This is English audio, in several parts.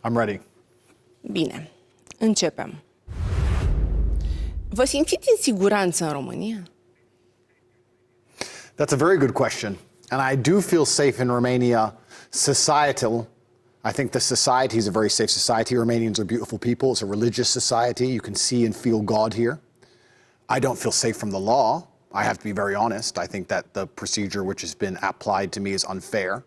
I'm ready. Bine, începem. Vă simțiți în siguranță în România? That's a very good question. And I do feel safe in Romania. Societal, I think the society is a very safe society. Romanians are beautiful people. It's a religious society. You can see and feel God here. I don't feel safe from the law. I have to be very honest. I think that the procedure which has been applied to me is unfair.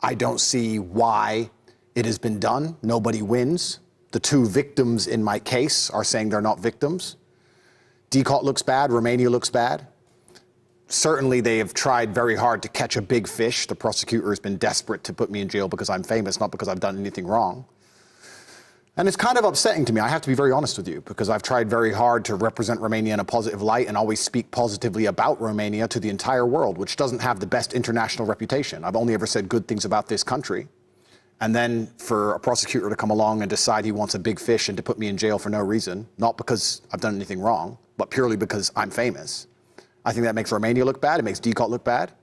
I don't see why it has been done. Nobody wins. The two victims in my case are saying they're not victims. Tate looks bad. Romania looks bad. Certainly they have tried very hard to catch a big fish. The prosecutor has been desperate to put me in jail because I'm famous, not because I've done anything wrong. And it's kind of upsetting to me. I have to be very honest with you, because I've tried very hard to represent Romania in a positive light and always speak positively about Romania to the entire world, which doesn't have the best international reputation. I've only ever said good things about this country. And then for a prosecutor to come along and decide he wants a big fish and to put me in jail for no reason, not because I've done anything wrong, but purely because I'm famous. I think that makes Romania look bad. It makes Tate look bad.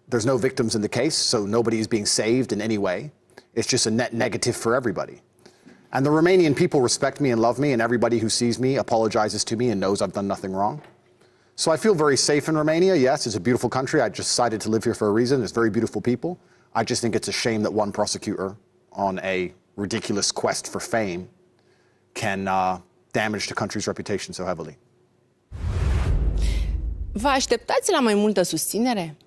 There's no victims in the case, so nobody is being saved in any way. It's just a net negative for everybody. And the Romanian people respect me and love me, and everybody who sees me apologizes to me and knows I've done nothing wrong. So I feel very safe in Romania. Yes, it's a beautiful country. I just decided to live here for a reason. There's very beautiful people. I just think it's a shame that one prosecutor on a ridiculous quest for fame can damage the country's reputation so heavily. Vă așteptați la mai multă susținere?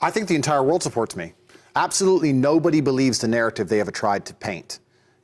I think the entire world supports me. Absolutely nobody believes the narrative they ever tried to paint.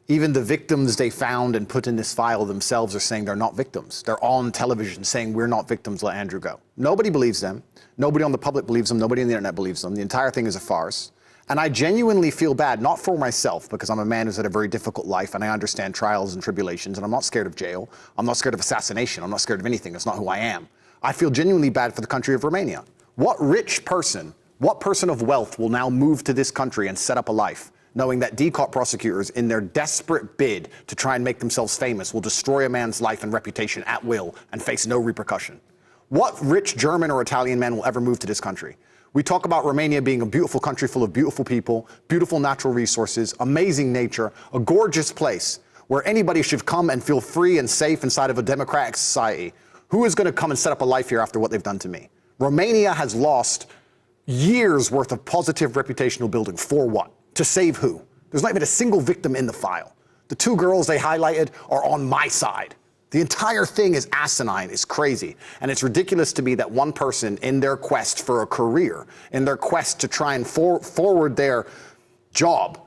Even the victims they found and put in this file themselves are saying they're not victims. They're on television saying we're not victims, let Andrew go. Nobody believes them. Nobody on the public believes them. Nobody on the internet believes them. The entire thing is a farce. And I genuinely feel bad, not for myself, because I'm a man who's had a very difficult life and I understand trials and tribulations, and I'm not scared of jail. I'm not scared of assassination. I'm not scared of anything. That's not who I am. I feel genuinely bad for the country of Romania. What rich person, what person of wealth will now move to this country and set up a life, knowing that Tate prosecutors, in their desperate bid to try and make themselves famous, will destroy a man's life and reputation at will and face no repercussion? What rich German or Italian man will ever move to this country? We talk about Romania being a beautiful country full of beautiful people, beautiful natural resources, amazing nature, a gorgeous place where anybody should come and feel free and safe inside of a democratic society. Who is going to come and set up a life here after what they've done to me? Romania has lost years worth of positive reputational building. For what? To save who? There's not even a single victim in the file. The two girls they highlighted are on my side. The entire thing is asinine, it's crazy. And it's ridiculous to me that one person, in their quest for a career, in their quest to try and forward their job,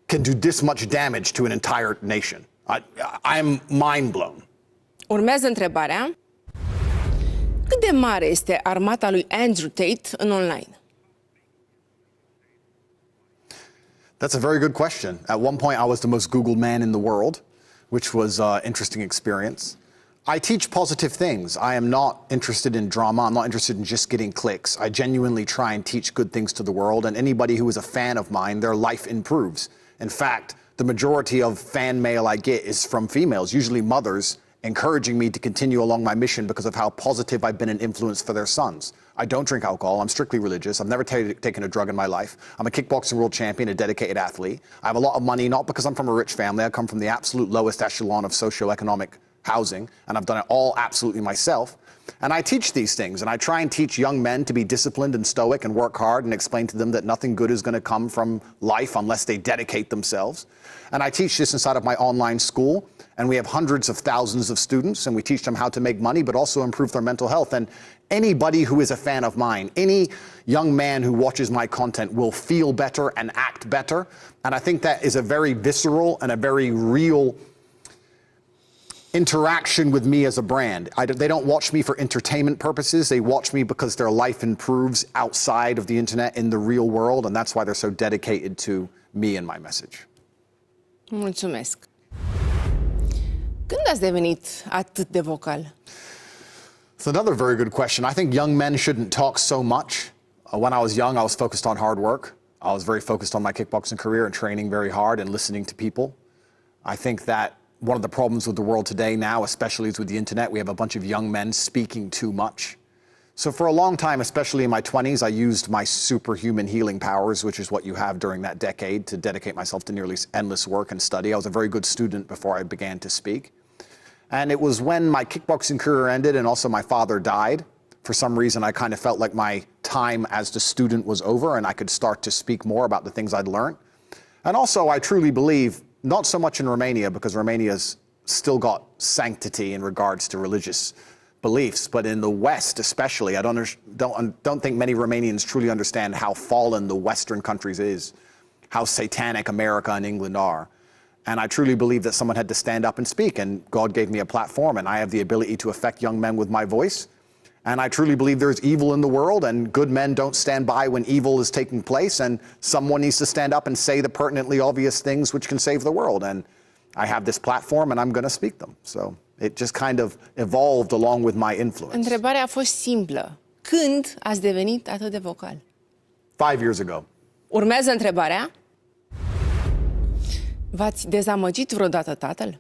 can do this much damage to an entire nation. I'm mind blown. Urmează întrebarea. Cât de mare este armata lui Andrew Tate în online? That's a very good question. At one point, I was the most Googled man in the world, which was an interesting experience. I teach positive things. I am not interested in drama. I'm not interested in just getting clicks. I genuinely try and teach good things to the world, and anybody who is a fan of mine, their life improves. In fact, the majority of fan mail I get is from females, usually mothers, encouraging me to continue along my mission because of how positive I've been an influence for their sons. I don't drink alcohol. I'm strictly religious. I've never taken a drug in my life. I'm a kickboxing world champion, a dedicated athlete. I have a lot of money, not because I'm from a rich family. I come from the absolute lowest echelon of socioeconomic housing, and I've done it all absolutely myself. And I teach these things, and I try and teach young men to be disciplined and stoic and work hard and explain to them that nothing good is going to come from life unless they dedicate themselves. And I teach this inside of my online school, and we have hundreds of thousands of students, and we teach them how to make money, but also improve their mental health. And anybody who is a fan of mine, any young man who watches my content will feel better and act better. And I think that is a very visceral and a very real interaction with me as a brand. They don't watch me for entertainment purposes. They watch me because their life improves outside of the internet in the real world, and that's why they're so dedicated to me and my message. Mulțumesc. Când ați devenit atât de vocal? It's another very good question. I think young men shouldn't talk so much. When I was young, I was focused on hard work. I was very focused on my kickboxing career and training very hard and listening to people. I think that one of the problems with the world today now, especially is with the internet, we have a bunch of young men speaking too much. So for a long time, especially in my 20s, I used my superhuman healing powers, which is what you have during that decade, to dedicate myself to nearly endless work and study. I was a very good student before I began to speak. And it was when my kickboxing career ended and also my father died. For some reason, I kind of felt like my time as the student was over and I could start to speak more about the things I'd learned. And also, I truly believe, not so much in Romania, because Romania's still got sanctity in regards to religious beliefs, but in the West especially, I don't think many Romanians truly understand how fallen the Western countries is, how satanic America and England are. And I truly believe that someone had to stand up and speak, and God gave me a platform, and I have the ability to affect young men with my voice. And I truly believe there's evil in the world, and good men don't stand by when evil is taking place, and someone needs to stand up and say the pertinently obvious things which can save the world. And I have this platform, and I'm going to speak them. So it just kind of evolved along with my influence. Întrebarea a fost simplă. Când ați devenit atât de vocal? 5 years ago. Urmează întrebarea. V-ați dezamăgit vreodată tatăl?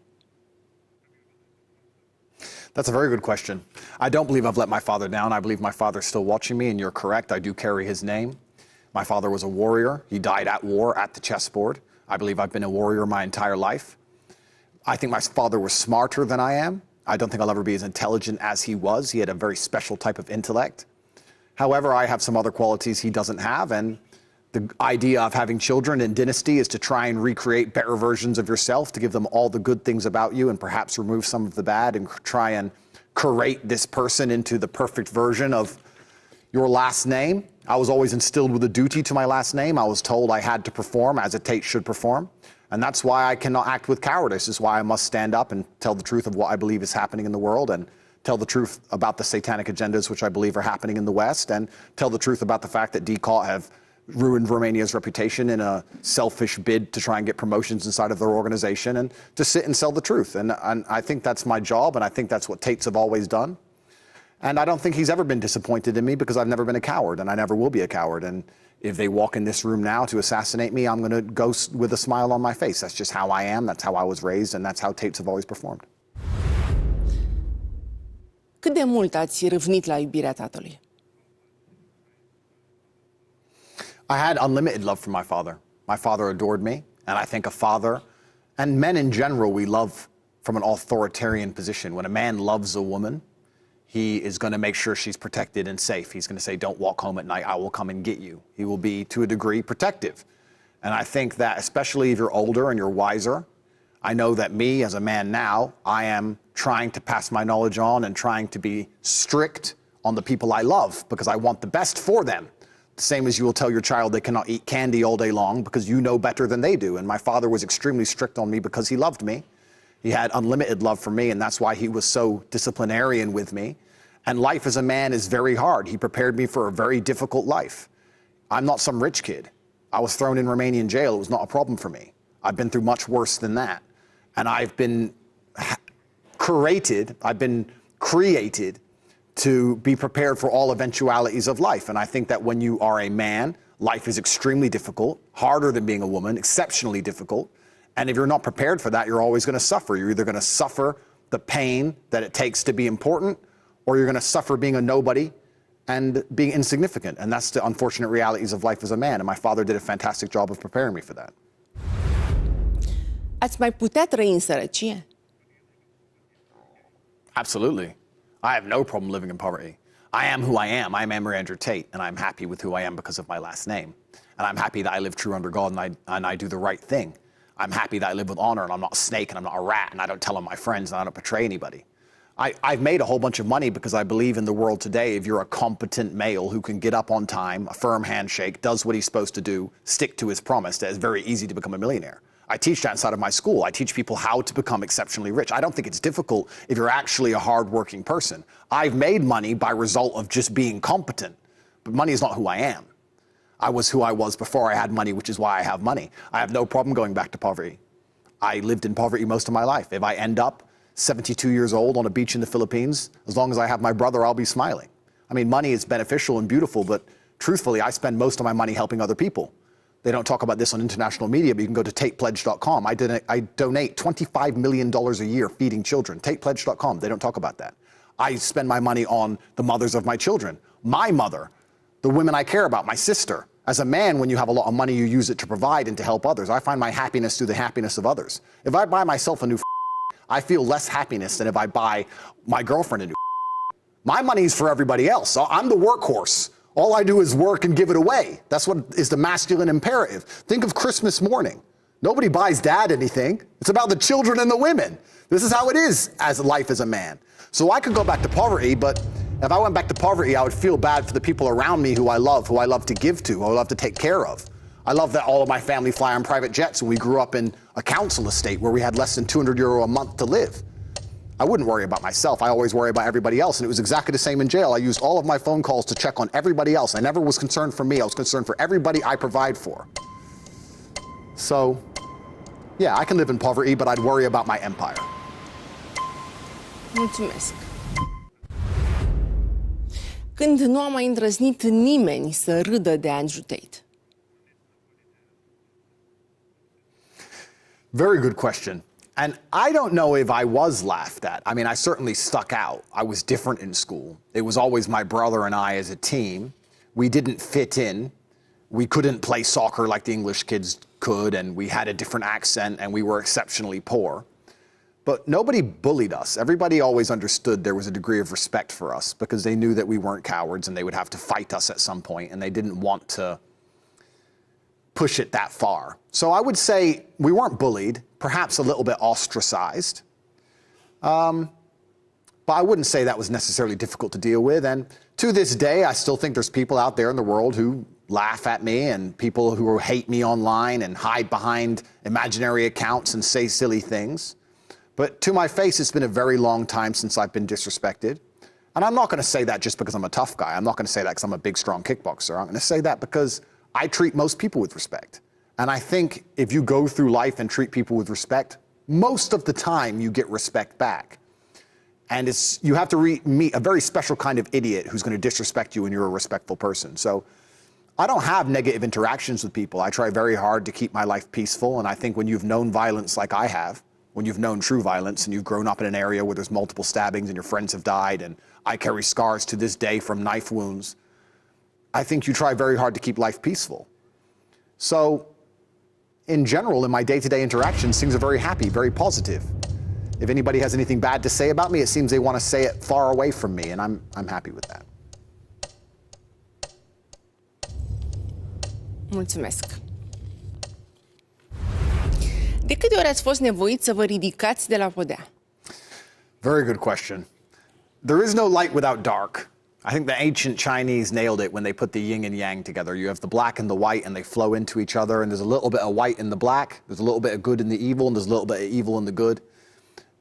That's a very good question. I don't believe I've let my father down. I believe my father's still watching me, and you're correct. I do carry his name. My father was a warrior. He died at war at the chessboard. I believe I've been a warrior my entire life. I think my father was smarter than I am. I don't think I'll ever be as intelligent as he was. He had a very special type of intellect. However, I have some other qualities he doesn't have, and the idea of having children in dynasty is to try and recreate better versions of yourself, to give them all the good things about you and perhaps remove some of the bad and try and curate this person into the perfect version of your last name. I was always instilled with a duty to my last name. I was told I had to perform as a Tate should perform. And that's why I cannot act with cowardice. It's why I must stand up and tell the truth of what I believe is happening in the world, and tell the truth about the satanic agendas which I believe are happening in the West, and tell the truth about the fact that Tate have ruined Romania's reputation in a selfish bid to try and get promotions inside of their organization, and to sit and sell the truth. And I think that's my job, and I think that's what Tates have always done. And I don't think he's ever been disappointed in me, because I've never been a coward, and I never will be a coward. And if they walk in this room now to assassinate me, I'm going to go with a smile on my face. That's just how I am, that's how I was raised, and that's how Tates have always performed. Cât de mult ați râvnit la iubirea tatălui? I had unlimited love for my father. My father adored me, and I think a father, and men in general, we love from an authoritarian position. When a man loves a woman, he is going to make sure she's protected and safe. He's going to say, don't walk home at night, I will come and get you. He will be, to a degree, protective. And I think that, especially if you're older and you're wiser, I know that me, as a man now, I am trying to pass my knowledge on and trying to be strict on the people I love, because I want the best for them. The same as you will tell your child they cannot eat candy all day long because you know better than they do. And my father was extremely strict on me because he loved me. He had unlimited love for me, and that's why he was so disciplinarian with me. And life as a man is very hard. He prepared me for a very difficult life. I'm not some rich kid. I was thrown in Romanian jail. It was not a problem for me. I've been through much worse than that. And I've been created to be prepared for all eventualities of life. And I think that when you are a man, life is extremely difficult, harder than being a woman, exceptionally difficult. And if you're not prepared for that, you're always going to suffer. You're either going to suffer the pain that it takes to be important, or you're going to suffer being a nobody and being insignificant. And that's the unfortunate realities of life as a man. And my father did a fantastic job of preparing me for that. Ați mai putea trăi în sărăcie? Absolutely. I have no problem living in poverty. I am who I am. I am Andrew Tate, and I'm happy with who I am because of my last name. And I'm happy that I live true under God, and I do the right thing. I'm happy that I live with honor, and I'm not a snake, and I'm not a rat, and I don't tell on my friends, and I don't betray anybody. I've made a whole bunch of money because I believe in the world today, if you're a competent male who can get up on time, a firm handshake, does what he's supposed to do, stick to his promise, that it's very easy to become a millionaire. I teach that inside of my school. I teach people how to become exceptionally rich. I don't think it's difficult if you're actually a hardworking person. I've made money by result of just being competent, but money is not who I am. I was who I was before I had money, which is why I have money. I have no problem going back to poverty. I lived in poverty most of my life. If I end up 72 years old on a beach in the Philippines, as long as I have my brother, I'll be smiling. I mean, money is beneficial and beautiful, but truthfully, I spend most of my money helping other people. They don't talk about this on international media, but you can go to tatepledge.com. I donate $25 million a year feeding children. Tatepledge.com. They don't talk about that. I spend my money on the mothers of my children, my mother, the women I care about, my sister. As a man, when you have a lot of money, you use it to provide and to help others. I find my happiness through the happiness of others. If I buy myself a new I feel less happiness than if I buy my girlfriend a new My money's for everybody else. So I'm the workhorse. All I do is work and give it away. That's what is the masculine imperative. Think of Christmas morning. Nobody buys dad anything. It's about the children and the women. This is how it is as life as a man. So I could go back to poverty, but if I went back to poverty, I would feel bad for the people around me who I love to give to, who I love to take care of. I love that all of my family fly on private jets, and we grew up in a council estate where we had less than €200 a month to live. I wouldn't worry about myself. I always worry about everybody else, and it was exactly the same in jail. I used all of my phone calls to check on everybody else. I never was concerned for me. I was concerned for everybody I provide for. So, yeah, I can live in poverty, but I'd worry about my empire. Mulțumesc. Când nu a mai îndrăznit nimeni să râdă de Andrew Tate? Very good question. And I don't know if I was laughed at. I mean, I certainly stuck out. I was different in school. It was always my brother and I as a team. We didn't fit in. We couldn't play soccer like the English kids could, and we had a different accent, and we were exceptionally poor. But nobody bullied us. Everybody always understood there was a degree of respect for us because they knew that we weren't cowards and they would have to fight us at some point, and they didn't want to push it that far. So I would say we weren't bullied, perhaps a little bit ostracized. But I wouldn't say that was necessarily difficult to deal with. And to this day, I still think there's people out there in the world who laugh at me and people who hate me online and hide behind imaginary accounts and say silly things. But to my face, it's been a very long time since I've been disrespected. And I'm not going to say that just because I'm a tough guy. I'm not going to say that because I'm a big, strong kickboxer. I'm going to say that because I treat most people with respect. And I think if you go through life and treat people with respect, most of the time you get respect back. And you have to meet a very special kind of idiot who's going to disrespect you when you're a respectful person. So I don't have negative interactions with people. I try very hard to keep my life peaceful. And I think when you've known violence like I have, when you've known true violence and you've grown up in an area where there's multiple stabbings and your friends have died, and I carry scars to this day from knife wounds, I think you try very hard to keep life peaceful. So in general, in my day-to-day interactions, things are very happy, very positive. If anybody has anything bad to say about me, it seems they want to say it far away from me, and I'm happy with that. Mulțumesc. De câte ori ați fost nevoiți să vă ridicați de la podea? Very good question. There is no light without dark. I think the ancient Chinese nailed it when they put the yin and yang together. You have the black and the white, and they flow into each other, and there's a little bit of white in the black, there's a little bit of good in the evil, and there's a little bit of evil in the good.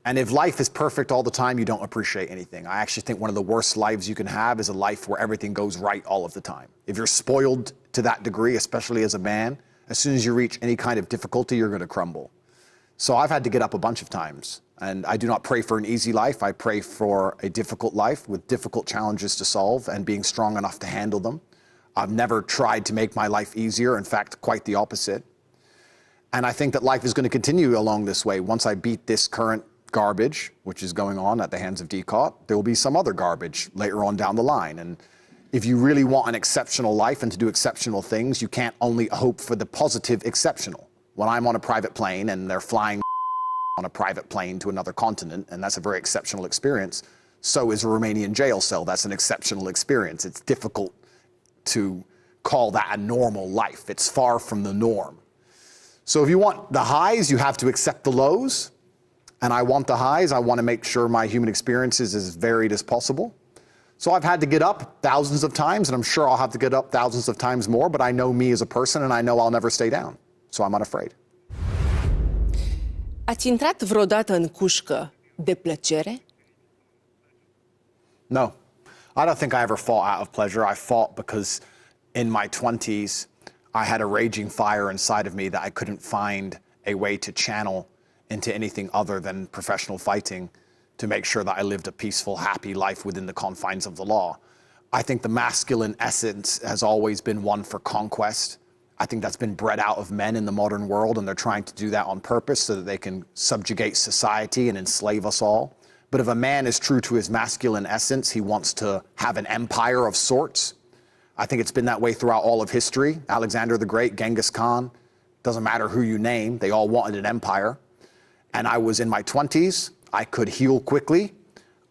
And if life is perfect all the time, you don't appreciate anything. I actually think one of the worst lives you can have is a life where everything goes right all of the time. If you're spoiled to that degree, especially as a man, as soon as you reach any kind of difficulty, you're going to crumble. So I've had to get up a bunch of times. And I do not pray for an easy life. I pray for a difficult life with difficult challenges to solve and being strong enough to handle them. I've never tried to make my life easier. In fact, quite the opposite. And I think that life is going to continue along this way. Once I beat this current garbage, which is going on at the hands of DCOT, there will be some other garbage later on down the line. And if you really want an exceptional life and to do exceptional things, you can't only hope for the positive exceptional. When I'm on a private plane and they're flying on a private plane to another continent, and that's a very exceptional experience, so is a Romanian jail cell. That's an exceptional experience. It's difficult to call that a normal life. It's far from the norm. So if you want the highs, you have to accept the lows. And I want the highs. I want to make sure my human experience is as varied as possible. So I've had to get up thousands of times, and I'm sure I'll have to get up thousands of times more, but I know me as a person, and I know I'll never stay down. So I'm unafraid. Ați intrat vreodată în cușcă de plăcere? No. I don't think I ever fought out of pleasure. I fought because in my 20s, I had a raging fire inside of me that I couldn't find a way to channel into anything other than professional fighting to make sure that I lived a peaceful, happy life within the confines of the law. I think the masculine essence has always been one for conquest. I think that's been bred out of men in the modern world, and they're trying to do that on purpose so that they can subjugate society and enslave us all. But if a man is true to his masculine essence, he wants to have an empire of sorts. I think it's been that way throughout all of history. Alexander the Great, Genghis Khan, doesn't matter who you name, they all wanted an empire. And I was in my 20s. I could heal quickly.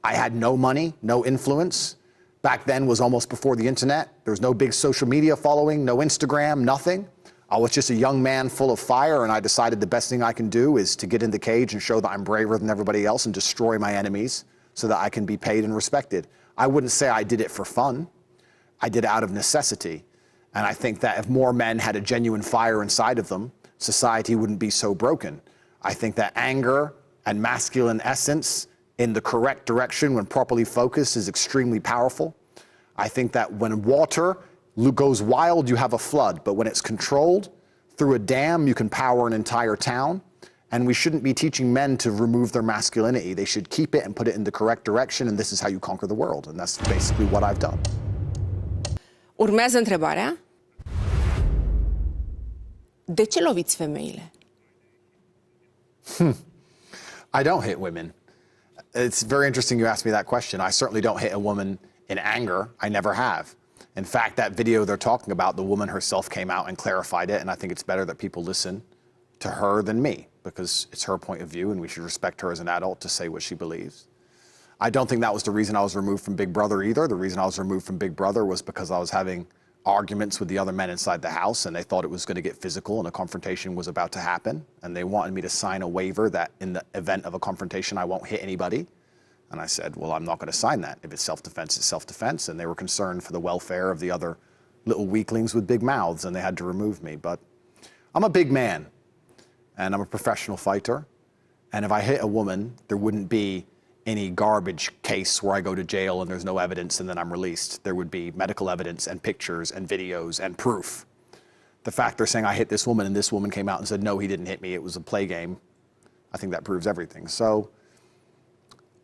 I had no money, no influence. Back then was almost before the internet. There was no big social media following, no Instagram, nothing. I was just a young man full of fire, and I decided the best thing I can do is to get in the cage and show that I'm braver than everybody else and destroy my enemies so that I can be paid and respected. I wouldn't say I did it for fun. I did it out of necessity. And I think that if more men had a genuine fire inside of them, society wouldn't be so broken. I think that anger and masculine essence in the correct direction when properly focused is extremely powerful. I think that when water goes wild, you have a flood, but when it's controlled through a dam, you can power an entire town. And we shouldn't be teaching men to remove their masculinity. They should keep it and put it in the correct direction, and this is how you conquer the world. And that's basically what I've done. Urmează întrebarea. De ce loviți femeile? I don't hit women. It's very interesting you asked me that question. I certainly don't hit a woman in anger. I never have. In fact, that video they're talking about, the woman herself came out and clarified it, and I think it's better that people listen to her than me, because it's her point of view, and we should respect her as an adult to say what she believes. I don't think that was the reason I was removed from Big Brother either. The reason I was removed from Big Brother was because I was having arguments with the other men inside the house, and they thought it was going to get physical and a confrontation was about to happen, and they wanted me to sign a waiver that in the event of a confrontation I won't hit anybody. And I said, well, I'm not going to sign that. If it's self-defense, it's self-defense. And they were concerned for the welfare of the other little weaklings with big mouths, and they had to remove me. But I'm a big man, and I'm a professional fighter. And if I hit a woman, there wouldn't be any garbage case where I go to jail and there's no evidence and then I'm released. There would be medical evidence and pictures and videos and proof. The fact they're saying I hit this woman and this woman came out and said, no, he didn't hit me, it was a play game, I think that proves everything. So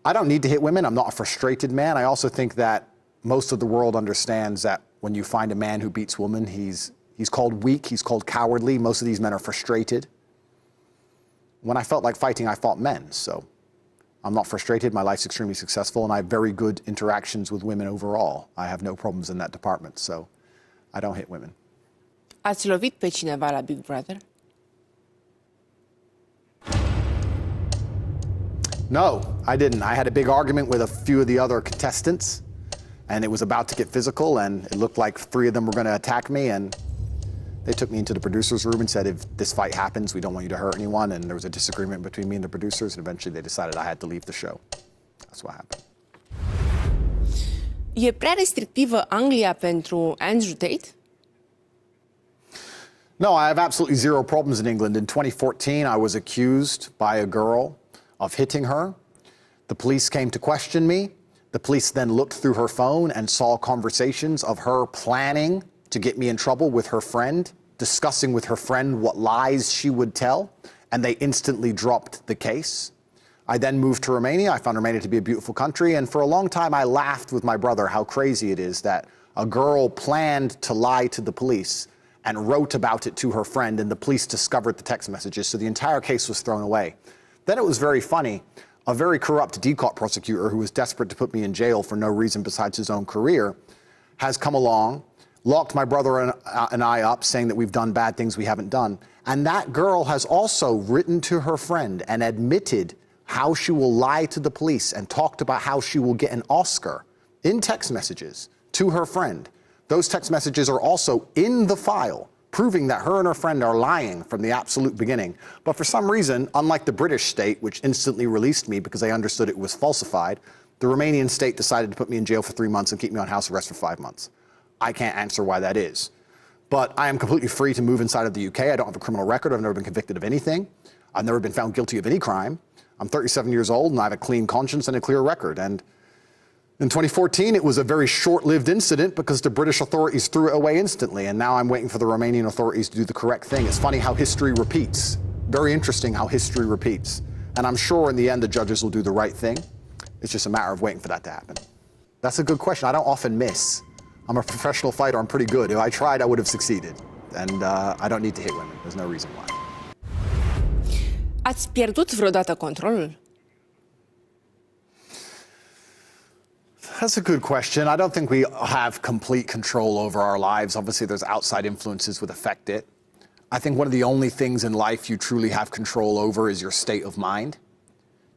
I don't need to hit women. I'm not a frustrated man. I also think that most of the world understands that when you find a man who beats women, he's called weak, he's called cowardly. Most of these men are frustrated. When I felt like fighting, I fought men, so I'm not frustrated. My life's extremely successful, and I have very good interactions with women overall. I have no problems in that department, so I don't hit women. Ați lovit pe cineva la Big Brother? No, I didn't. I had a big argument with a few of the other contestants, and it was about to get physical, and it looked like 3 of them were going to attack me, and they took me into the producer's room and said, if this fight happens, we don't want you to hurt anyone. And there was a disagreement between me and the producers, and eventually they decided I had to leave the show. That's what happened. E prea restrictivă Anglia pentru Andrew Tate? No, I have absolutely zero problems in England. In 2014, I was accused by a girl of hitting her. The police came to question me. The police then looked through her phone and saw conversations of her planning to get me in trouble with her friend, discussing with her friend what lies she would tell, and they instantly dropped the case. I then moved to Romania. I found Romania to be a beautiful country, and for a long time I laughed with my brother how crazy it is that a girl planned to lie to the police and wrote about it to her friend, and the police discovered the text messages, so the entire case was thrown away. Then it was very funny. A very corrupt DCOT prosecutor who was desperate to put me in jail for no reason besides his own career has come along, locked my brother and I up, saying that we've done bad things we haven't done. And that girl has also written to her friend and admitted how she will lie to the police and talked about how she will get an Oscar in text messages to her friend. Those text messages are also in the file, proving that her and her friend are lying from the absolute beginning. But for some reason, unlike the British state, which instantly released me because they understood it was falsified, the Romanian state decided to put me in jail for 3 months and keep me on house arrest for 5 months. I can't answer why that is. But I am completely free to move inside of the UK. I don't have a criminal record. I've never been convicted of anything. I've never been found guilty of any crime. I'm 37 years old, and I have a clean conscience and a clear record. And in 2014, it was a very short-lived incident because the British authorities threw it away instantly, and now I'm waiting for the Romanian authorities to do the correct thing. It's funny how history repeats. Very interesting how history repeats. And I'm sure in the end the judges will do the right thing. It's just a matter of waiting for that to happen. That's a good question. I don't often miss. I'm a professional fighter. I'm pretty good. If I tried, I would have succeeded. And I don't need to hit women. There's no reason why. Ați pierdut vreodată controlul? That's a good question. I don't think we have complete control over our lives. Obviously, there's outside influences that affect it. I think one of the only things in life you truly have control over is your state of mind.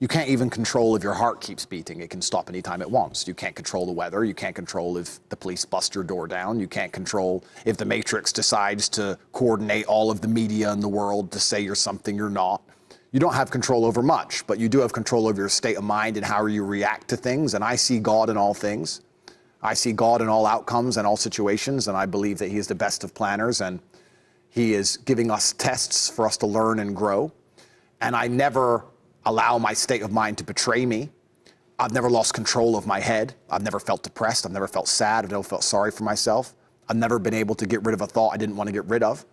You can't even control if your heart keeps beating. It can stop anytime it wants. You can't control the weather. You can't control if the police bust your door down. You can't control if the Matrix decides to coordinate all of the media in the world to say you're something you're not. You don't have control over much, but you do have control over your state of mind and how you react to things. And I see God in all things. I see God in all outcomes and all situations, and I believe that he is the best of planners, and he is giving us tests for us to learn and grow. And I never allow my state of mind to betray me. I've never lost control of my head. I've never felt depressed. I've never felt sad. I've never felt sorry for myself. I've never been able to get rid of a thought I didn't want to get rid of.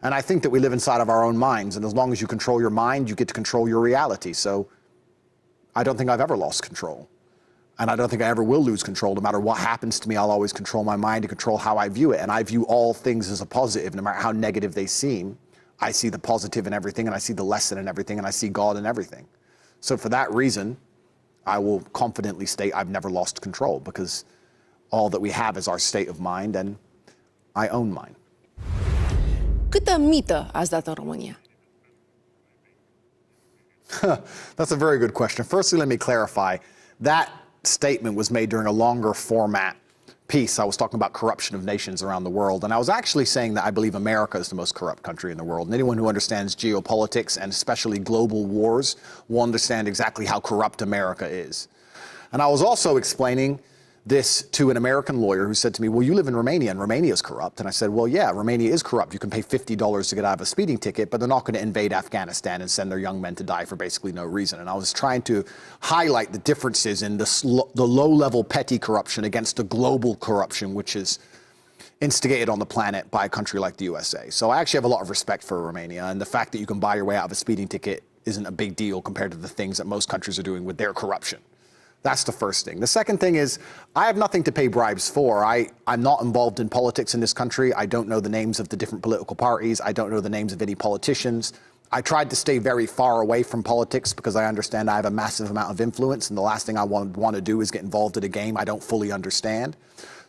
And I think that we live inside of our own minds, and as long as you control your mind, you get to control your reality. So I don't think I've ever lost control. And I don't think I ever will lose control. No matter what happens to me, I'll always control my mind and control how I view it. And I view all things as a positive, no matter how negative they seem. I see the positive in everything, and I see the lesson in everything, and I see God in everything. So for that reason, I will confidently state I've never lost control, because all that we have is our state of mind, and I own mine. Câtă mită ați dat în România? That's a very good question. Firstly, let me clarify. That statement was made during a longer format piece. I was talking about corruption of nations around the world, and I was actually saying that I believe America is the most corrupt country in the world. And anyone who understands geopolitics, and especially global wars, will understand exactly how corrupt America is. And I was also explaining this to an American lawyer who said to me, well, you live in Romania, and Romania is corrupt. And I said, well, yeah, Romania is corrupt. You can pay $50 to get out of a speeding ticket, but they're not going to invade Afghanistan and send their young men to die for basically no reason. And I was trying to highlight the differences in the low-level petty corruption against the global corruption, which is instigated on the planet by a country like the USA. So I actually have a lot of respect for Romania, and the fact that you can buy your way out of a speeding ticket isn't a big deal compared to the things that most countries are doing with their corruption. That's the first thing. The second thing is, I have nothing to pay bribes for. I'm not involved in politics in this country. I don't know the names of the different political parties. I don't know the names of any politicians. I tried to stay very far away from politics because I understand I have a massive amount of influence, and the last thing I want to do is get involved in a game I don't fully understand.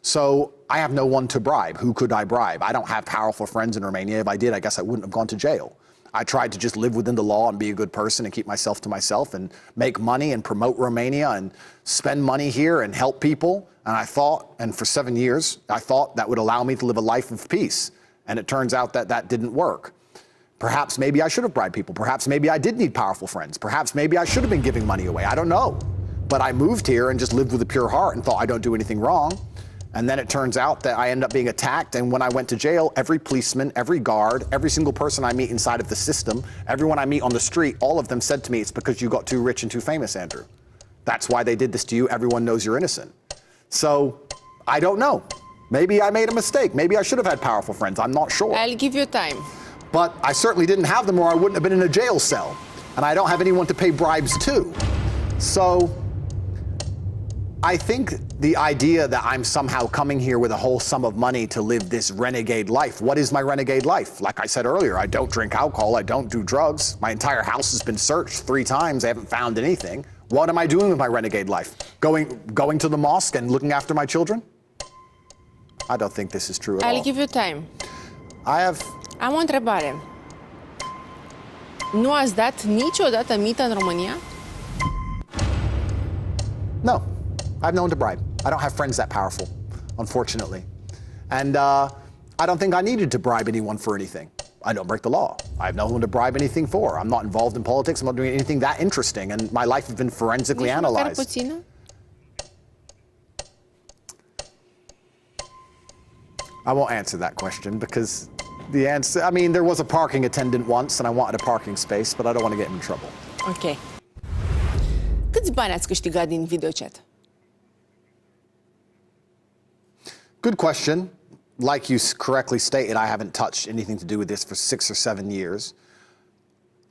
So I have no one to bribe. Who could I bribe? I don't have powerful friends in Romania. If I did, I guess I wouldn't have gone to jail. I tried to just live within the law and be a good person and keep myself to myself and make money and promote Romania and spend money here and help people. And I thought, and for 7 years, I thought that would allow me to live a life of peace. And it turns out that that didn't work. Perhaps maybe I should have bribed people. Perhaps maybe I did need powerful friends. Perhaps maybe I should have been giving money away. I don't know. But I moved here and just lived with a pure heart and thought I don't do anything wrong. And then it turns out that I end up being attacked. And when I went to jail, every policeman, every guard, every single person I meet inside of the system, everyone I meet on the street, all of them said to me, it's because you got too rich and too famous, Andrew. That's why they did this to you. Everyone knows you're innocent. So I don't know. Maybe I made a mistake. Maybe I should have had powerful friends. I'm not sure. I'll give you time. But I certainly didn't have them, or I wouldn't have been in a jail cell. And I don't have anyone to pay bribes to. So I think the idea that I'm somehow coming here with a whole sum of money to live this renegade life. What is my renegade life? Like I said earlier, I don't drink alcohol. I don't do drugs. My entire house has been searched 3 times. I haven't found anything. What am I doing with my renegade life? Going to the mosque and looking after my children? I don't think this is true at all. I'll give you time. Am o întrebare. Nu ați dat niciodată mită în România? No. I have no one to bribe. I don't have friends that powerful, unfortunately. And I don't think I needed to bribe anyone for anything. I don't break the law. I have no one to bribe anything for. I'm not involved in politics. I'm not doing anything that interesting. And my life has been forensically analyzed. Puțină? I won't answer that question because the answer, I mean, there was a parking attendant once and I wanted a parking space, but I don't want to get in trouble. Ok. Câți bani ați câștigat din videochat? Good question. Like you correctly stated, I haven't touched anything to do with this for 6 or 7 years.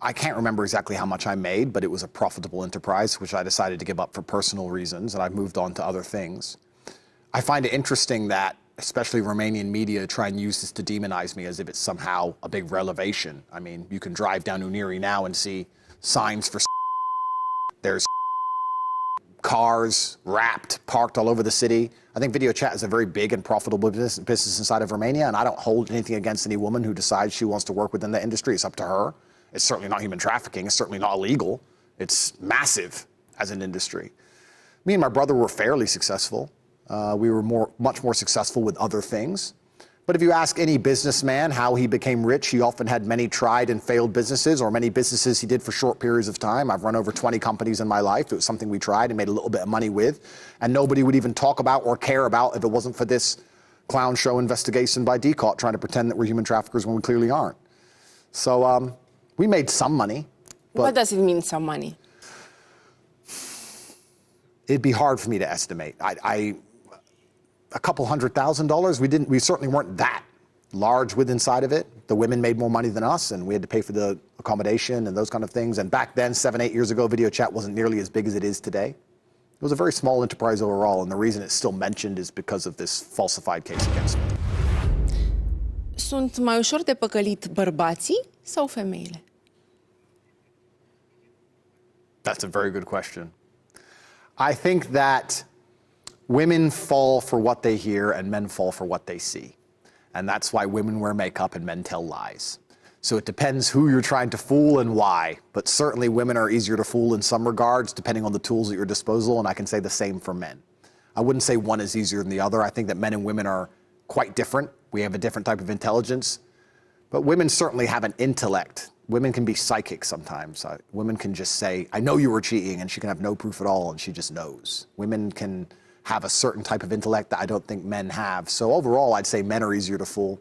I can't remember exactly how much I made, but it was a profitable enterprise, which I decided to give up for personal reasons, and I've moved on to other things. I find it interesting that, especially Romanian media, try and use this to demonize me as if it's somehow a big revelation. I mean, you can drive down Unirii now and see signs for there's cars, wrapped, parked all over the city. I think video chat is a very big and profitable business inside of Romania, and I don't hold anything against any woman who decides she wants to work within the industry. It's up to her. It's certainly not human trafficking. It's certainly not illegal. It's massive as an industry. Me and my brother were fairly successful. We were much more successful with other things. But if you ask any businessman how he became rich, he often had many tried and failed businesses, or many businesses he did for short periods of time. I've run over 20 companies in my life. It was something we tried and made a little bit of money with, and nobody would even talk about or care about if it wasn't for this clown show investigation by DCOT trying to pretend that we're human traffickers when we clearly aren't. So we made some money. But what does it mean, some money? It'd be hard for me to estimate. A couple $100,000. We certainly weren't that large with inside of it. The women made more money than us, and we had to pay for the accommodation and those kind of things. And back then, 7, 8 years ago, video chat wasn't nearly as big as it is today. It was a very small enterprise overall, and the reason it's still mentioned is because of this falsified case against me. Sunt mai ușor de păcălit bărbații sau femeile? That's a very good question. I think that women fall for what they hear and men fall for what they see. And that's why women wear makeup and men tell lies. So it depends who you're trying to fool and why. But certainly women are easier to fool in some regards, depending on the tools at your disposal. And I can say the same for men. I wouldn't say one is easier than the other. I think that men and women are quite different. We have a different type of intelligence. But women certainly have an intellect. Women can be psychic sometimes. Women can just say, I know you were cheating, and she can have no proof at all, and she just knows. Women can have a certain type of intellect that I don't think men have. So overall, I'd say men are easier to fool.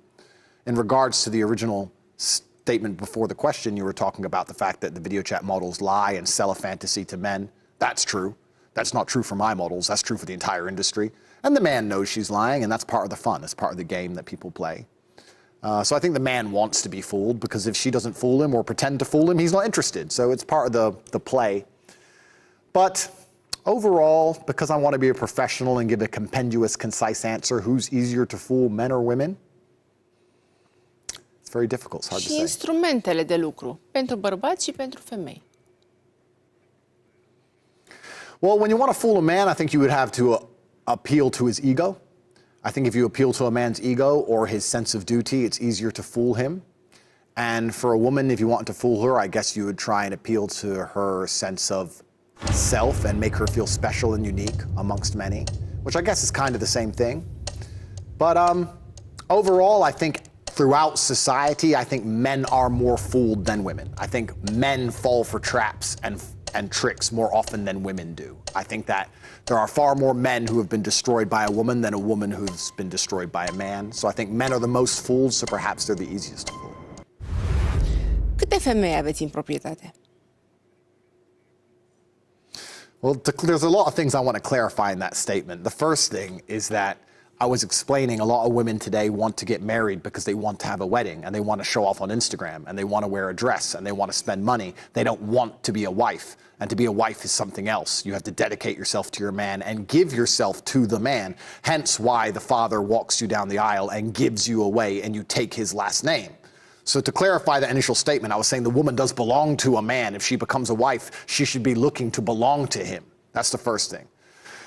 In regards to the original statement before the question, you were talking about the fact that the video chat models lie and sell a fantasy to men. That's true. That's not true for my models. That's true for the entire industry. And the man knows she's lying, and that's part of the fun. It's part of the game that people play. So I think the man wants to be fooled, because if she doesn't fool him or pretend to fool him, he's not interested. So it's part of the play. But overall, because I want to be a professional and give a compendious, concise answer, who's easier to fool, men or women? It's very difficult. It's hard to Și say. instrumentele de lucru pentru bărbați și pentru femei. Well, when you want to fool a man, I think you would have to appeal to his ego. I think if you appeal to a man's ego or his sense of duty, it's easier to fool him. And for a woman, if you want to fool her, I guess you would try and appeal to her sense of self and make her feel special and unique amongst many, which I guess is kind of the same thing. But overall, I think throughout society, I think men are more fooled than women. I think men fall for traps and tricks more often than women do. I think that there are far more men who have been destroyed by a woman than a woman who's been destroyed by a man. So I think men are the most fooled, so perhaps they're the easiest to fool. Câte femei aveți în proprietate? Well, there's a lot of things I want to clarify in that statement. The first thing is that I was explaining a lot of women today want to get married because they want to have a wedding and they want to show off on Instagram and they want to wear a dress and they want to spend money. They don't want to be a wife. And to be a wife is something else. You have to dedicate yourself to your man and give yourself to the man. Hence why the father walks you down the aisle and gives you away and you take his last name. So to clarify the initial statement, I was saying the woman does belong to a man. If she becomes a wife, she should be looking to belong to him. That's the first thing.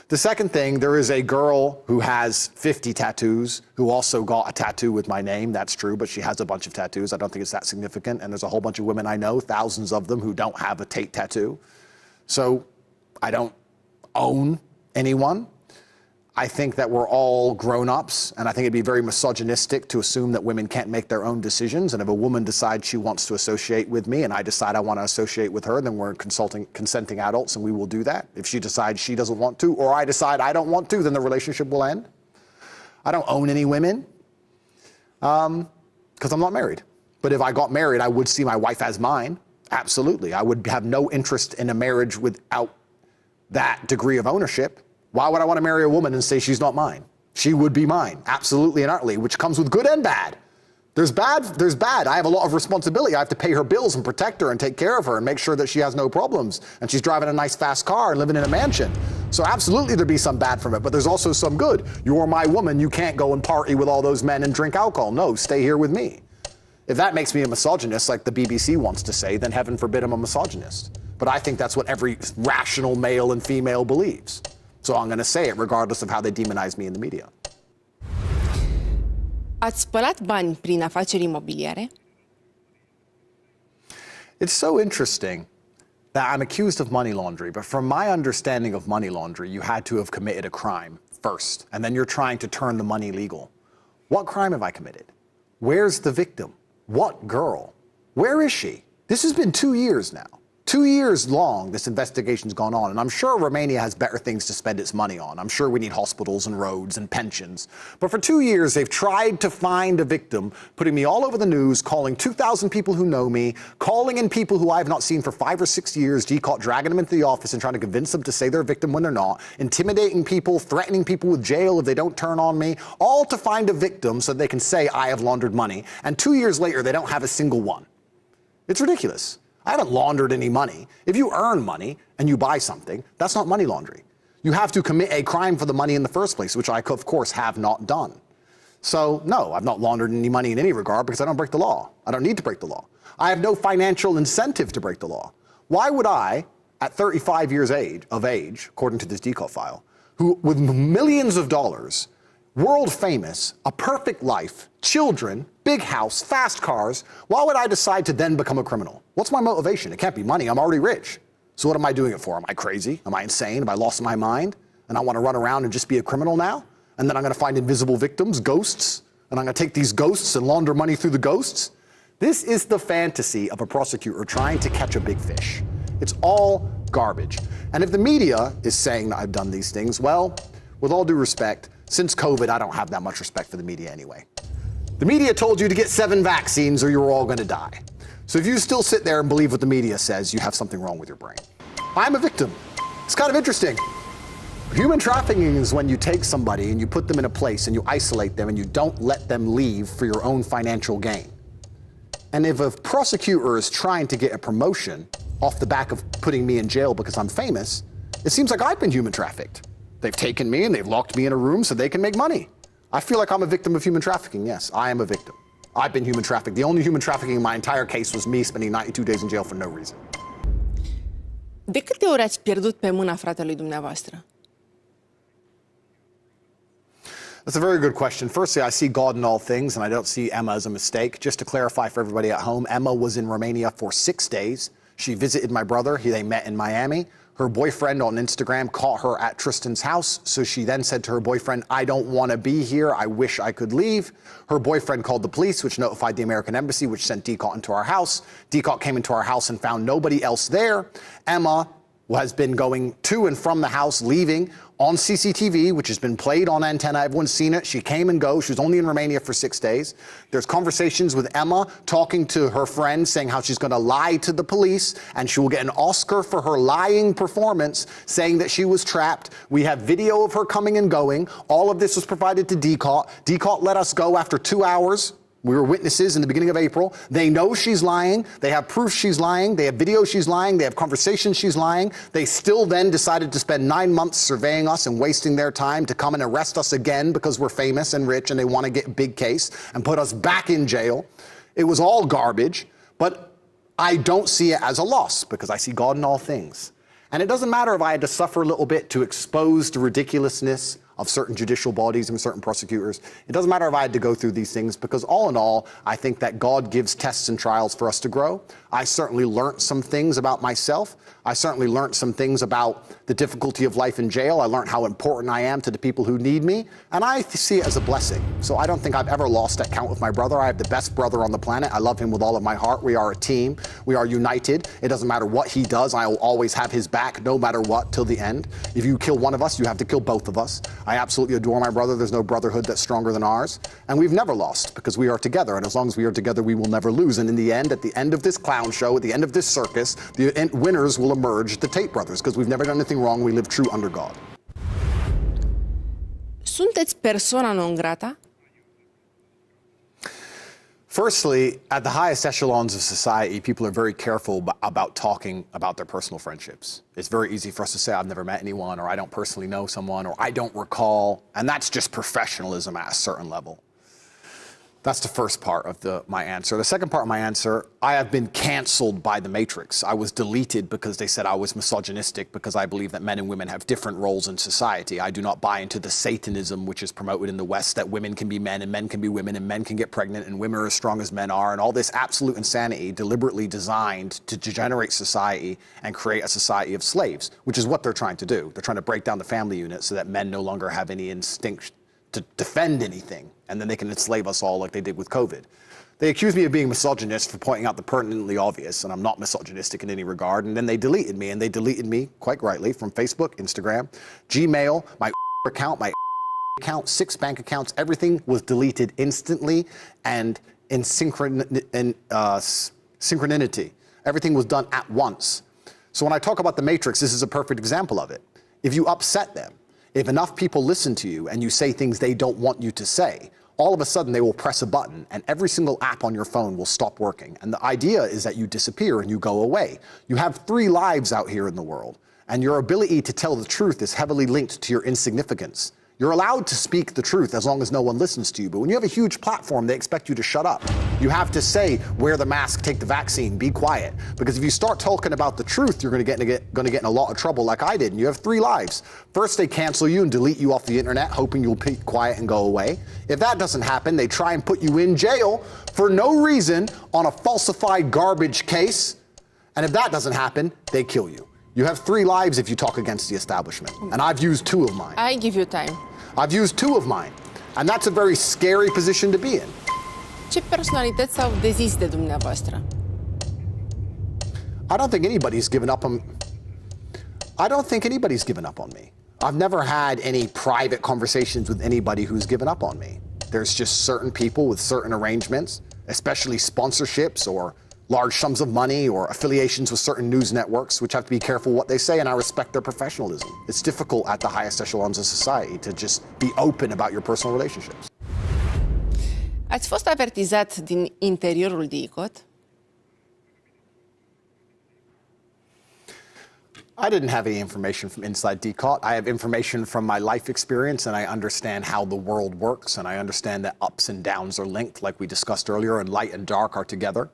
The second thing, there is a girl who has 50 tattoos who also got a tattoo with my name. That's true, but she has a bunch of tattoos. I don't think it's that significant. And there's a whole bunch of women I know, thousands of them, who don't have a Tate tattoo. So I don't own anyone. I think that we're all grown-ups, and I think it'd be very misogynistic to assume that women can't make their own decisions. And if a woman decides she wants to associate with me and I decide I want to associate with her, then we're consenting adults, and we will do that. If she decides she doesn't want to, or I decide I don't want to, then the relationship will end. I don't own any women because I'm not married. But if I got married, I would see my wife as mine. Absolutely. I would have no interest in a marriage without that degree of ownership. Why would I want to marry a woman and say she's not mine? She would be mine, absolutely and utterly, which comes with good and bad. There's bad. I have a lot of responsibility. I have to pay her bills and protect her and take care of her and make sure that she has no problems and she's driving a nice fast car and living in a mansion. So absolutely there'd be some bad from it, but there's also some good. You're my woman. You can't go and party with all those men and drink alcohol. No, stay here with me. If that makes me a misogynist, like the BBC wants to say, then heaven forbid I'm a misogynist. But I think that's what every rational male and female believes. So I'm going to say it regardless of how they demonize me in the media. Ați spălat bani prin afaceri imobiliare? It's so interesting that I'm accused of money laundering, but from my understanding of money laundering, you had to have committed a crime first, and then you're trying to turn the money legal. What crime have I committed? Where's the victim? What girl? Where is she? This has been 2 years now. 2 years long, this investigation's gone on, and I'm sure Romania has better things to spend its money on. I'm sure we need hospitals and roads and pensions. But for 2 years, they've tried to find a victim, putting me all over the news, calling 2,000 people who know me, calling in people who I've not seen for 5 or 6 years, caught dragging them into the office and trying to convince them to say they're a victim when they're not, intimidating people, threatening people with jail if they don't turn on me, all to find a victim so they can say I have laundered money. And 2 years later, they don't have a single one. It's ridiculous. I haven't laundered any money. If you earn money and you buy something, that's not money laundering. You have to commit a crime for the money in the first place, which I, of course, have not done. So, no, I've not laundered any money in any regard because I don't break the law. I don't need to break the law. I have no financial incentive to break the law. Why would I, at 35 years of age, according to this decal file, who with millions of dollars, world famous, a perfect life, children, big house, fast cars, why would I decide to then become a criminal? What's my motivation? It can't be money. I'm already rich. So what am I doing it for? Am I crazy? Am I insane? Have I lost my mind? And I want to run around and just be a criminal now? And then I'm going to find invisible victims, ghosts, and I'm going to take these ghosts and launder money through the ghosts? This is the fantasy of a prosecutor trying to catch a big fish. It's all garbage. And if the media is saying that I've done these things, well, with all due respect, since COVID, I don't have that much respect for the media anyway. The media told you to get 7 vaccines or you're all going to die. So if you still sit there and believe what the media says, you have something wrong with your brain. I'm a victim. It's kind of interesting. Human trafficking is when you take somebody and you put them in a place and you isolate them and you don't let them leave for your own financial gain. And if a prosecutor is trying to get a promotion off the back of putting me in jail because I'm famous, it seems like I've been human trafficked. They've taken me and they've locked me in a room so they can make money. I feel like I'm a victim of human trafficking. Yes, I am a victim. I've been human trafficked. The only human trafficking in my entire case was me spending 92 days in jail for no reason. De câte ori ați pierdut pe mâna fratelui dumneavoastră? That's a very good question. Firstly, I see God in all things, and I don't see Emma as a mistake. Just to clarify for everybody at home, Emma was in Romania for 6 days. She visited my brother. They met in Miami. Her boyfriend on Instagram caught her at Tristan's house. So she then said to her boyfriend, I don't want to be here. I wish I could leave. Her boyfriend called the police, which notified the American embassy, which sent Decat into our house. Decat came into our house and found nobody else there. Emma has been going to and from the house, leaving on CCTV, which has been played on antenna. Everyone's seen it. She came and goes. She was only in Romania for 6 days. There's conversations with Emma talking to her friend, saying how she's going to lie to the police and she will get an Oscar for her lying performance, saying that she was trapped. We have video of her coming and going. All of this was provided to Decat. Decat let us go after 2 hours. We were witnesses in the beginning of April. They know she's lying. They have proof she's lying. They have video she's lying. They have conversations she's lying. They still then decided to spend 9 months surveying us and wasting their time to come and arrest us again because we're famous and rich and they want to get a big case and put us back in jail. It was all garbage, but I don't see it as a loss because I see God in all things. And it doesn't matter if I had to suffer a little bit to expose the ridiculousness of certain judicial bodies and certain prosecutors. It doesn't matter if I had to go through these things because all in all, I think that God gives tests and trials for us to grow. I certainly learned some things about myself. I certainly learned some things about the difficulty of life in jail. I learned how important I am to the people who need me, and I see it as a blessing. So I don't think I've ever lost at count with my brother. I have the best brother on the planet. I love him with all of my heart. We are a team. We are united. It doesn't matter what he does. I will always have his back no matter what till the end. If you kill one of us, you have to kill both of us. I absolutely adore my brother. There's no brotherhood that's stronger than ours. And we've never lost because we are together. And as long as we are together, we will never lose. And in the end, at the end of this clown show, at the end of this circus, the winners will emerge, the Tate brothers, because we've never done anything wrong. We live true under God. Sunteți persona non grata? Firstly, at the highest echelons of society, people are very careful about talking about their personal friendships. It's very easy for us to say, I've never met anyone, or I don't personally know someone, or I don't recall, and that's just professionalism at a certain level. That's the first part of my answer. The second part of my answer, I have been canceled by the Matrix. I was deleted because they said I was misogynistic because I believe that men and women have different roles in society. I do not buy into the Satanism which is promoted in the West, that women can be men and men can be women and men can get pregnant and women are as strong as men are, and all this absolute insanity deliberately designed to degenerate society and create a society of slaves, which is what they're trying to do. They're trying to break down the family unit so that men no longer have any instinct to defend anything, and then they can enslave us all like they did with COVID. They accuse me of being misogynist for pointing out the pertinently obvious, and I'm not misogynistic in any regard, and then they deleted me, and they deleted me, quite rightly, from Facebook, Instagram, Gmail, my account, my account, 6 bank accounts, everything was deleted instantly and in synchronity. Everything was done at once. So when I talk about the Matrix, this is a perfect example of it. If you upset them, if enough people listen to you and you say things they don't want you to say, all of a sudden they will press a button and every single app on your phone will stop working. And the idea is that you disappear and you go away. You have 3 lives out here in the world, and your ability to tell the truth is heavily linked to your insignificance. You're allowed to speak the truth as long as no one listens to you, but when you have a huge platform, they expect you to shut up. You have to say, wear the mask, take the vaccine, be quiet. Because if you start talking about the truth, you're going to get in a lot of trouble like I did, and you have 3 lives. First, they cancel you and delete you off the internet, hoping you'll be quiet and go away. If that doesn't happen, they try and put you in jail for no reason on a falsified garbage case. And if that doesn't happen, they kill you. You have 3 lives if you talk against the establishment. And I've used 2 of mine. I give you time. I've used 2 of mine, and that's a very scary position to be in. Ce personalități s-au dezis de dumneavoastră? I don't think anybody's given up on me. I've never had any private conversations with anybody who's given up on me. There's just certain people with certain arrangements, especially sponsorships or large sums of money or affiliations with certain news networks, which have to be careful what they say, and I respect their professionalism. It's difficult at the highest echelons of society to just be open about your personal relationships. Ați fost avertizat din interiorul DICOT? I didn't have any information from inside DCOT. I have information from my life experience, and I understand how the world works, and I understand that ups and downs are linked, like we discussed earlier, and light and dark are together.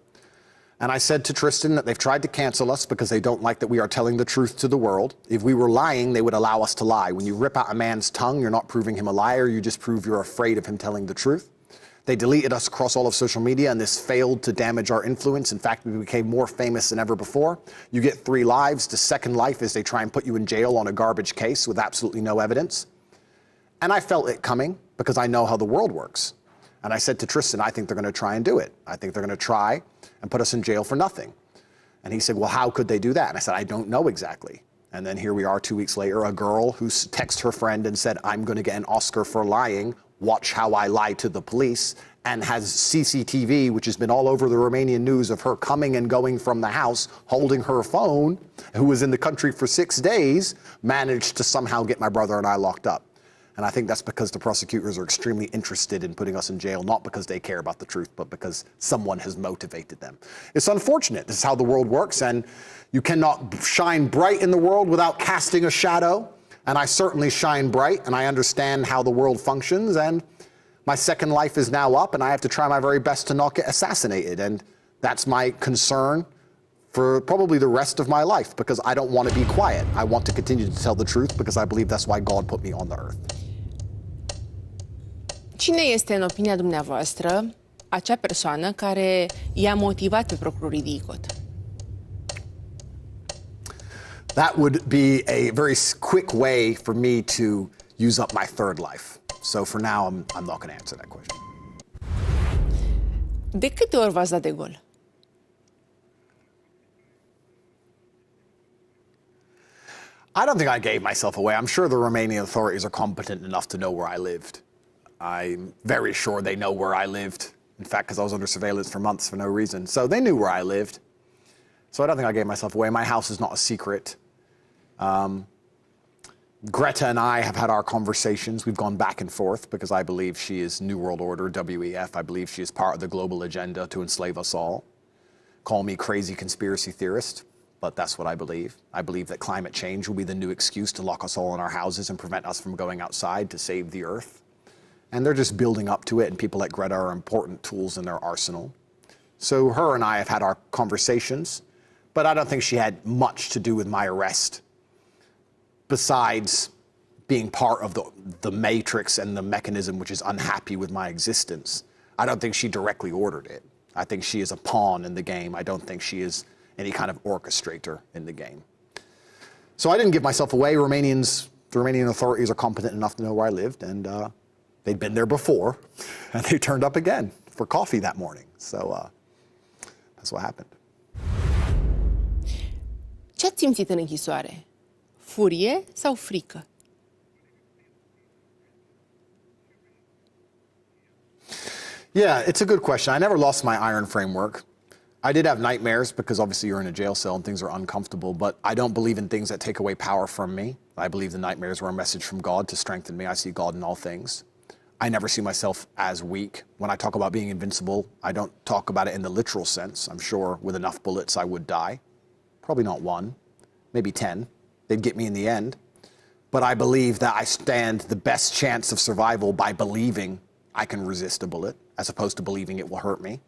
And I said to Tristan that they've tried to cancel us because they don't like that we are telling the truth to the world. If we were lying, they would allow us to lie. When you rip out a man's tongue, you're not proving him a liar, you just prove you're afraid of him telling the truth. They deleted us across all of social media, and this failed to damage our influence. In fact, we became more famous than ever before. You get 3 lives. The second life is they try and put you in jail on a garbage case with absolutely no evidence. And I felt it coming because I know how the world works. And I said to Tristan, I think they're going to try and do it. I think they're going to try and put us in jail for nothing. And he said, well, how could they do that? And I said, I don't know exactly. And then here we are 2 weeks later, a girl who texted her friend and said, I'm going to get an Oscar for lying. Watch how I lie to the police, and has CCTV, which has been all over the Romanian news, of her coming and going from the house, holding her phone, who was in the country for 6 days, managed to somehow get my brother and I locked up. And I think that's because the prosecutors are extremely interested in putting us in jail, not because they care about the truth, but because someone has motivated them. It's unfortunate. This is how the world works, and you cannot shine bright in the world without casting a shadow. And I certainly shine bright, and I understand how the world functions, and my second life is now up, and I have to try my very best to not get assassinated. And that's my concern for probably the rest of my life, because I don't want to be quiet. I want to continue to tell the truth, because I believe that's why God put me on the earth. Cine este, în opinia dumneavoastră, acea persoană care i-a motivat pe procurorii DICOT? That would be a very quick way for me to use up my third life. So for now, I'm not going to answer that question. De câte ori v-ați dat de gol? I don't think I gave myself away. I'm sure the Romanian authorities are competent enough to know where I lived. I'm very sure they know where I lived. In fact, because I was under surveillance for months for no reason. So they knew where I lived. So I don't think I gave myself away. My house is not a secret. Greta and I have had our conversations. We've gone back and forth because I believe she is New World Order, WEF. I believe she is part of the global agenda to enslave us all. Call me crazy conspiracy theorist, but that's what I believe. I believe that climate change will be the new excuse to lock us all in our houses and prevent us from going outside to save the earth. And they're just building up to it, and people like Greta are important tools in their arsenal. So her and I have had our conversations, but I don't think she had much to do with my arrest, besides being part of the matrix and the mechanism which is unhappy with my existence. I don't think she directly ordered it. I think she is a pawn in the game. I don't think she is any kind of orchestrator in the game. So I didn't give myself away. The Romanian authorities are competent enough to know where I lived, and they'd been there before, and they turned up again for coffee that morning. So that's what happened. Ce ați simțit în închisoare? Furie sau frică? Yeah, it's a good question. I never lost my iron framework. I did have nightmares because obviously you're in a jail cell and things are uncomfortable, but I don't believe in things that take away power from me. I believe the nightmares were a message from God to strengthen me. I see God in all things. I never see myself as weak. When I talk about being invincible, I don't talk about it in the literal sense. I'm sure with enough bullets I would die. Probably not one, maybe 10. They'd get me in the end. But I believe that I stand the best chance of survival by believing I can resist a bullet, as opposed to believing it will hurt me.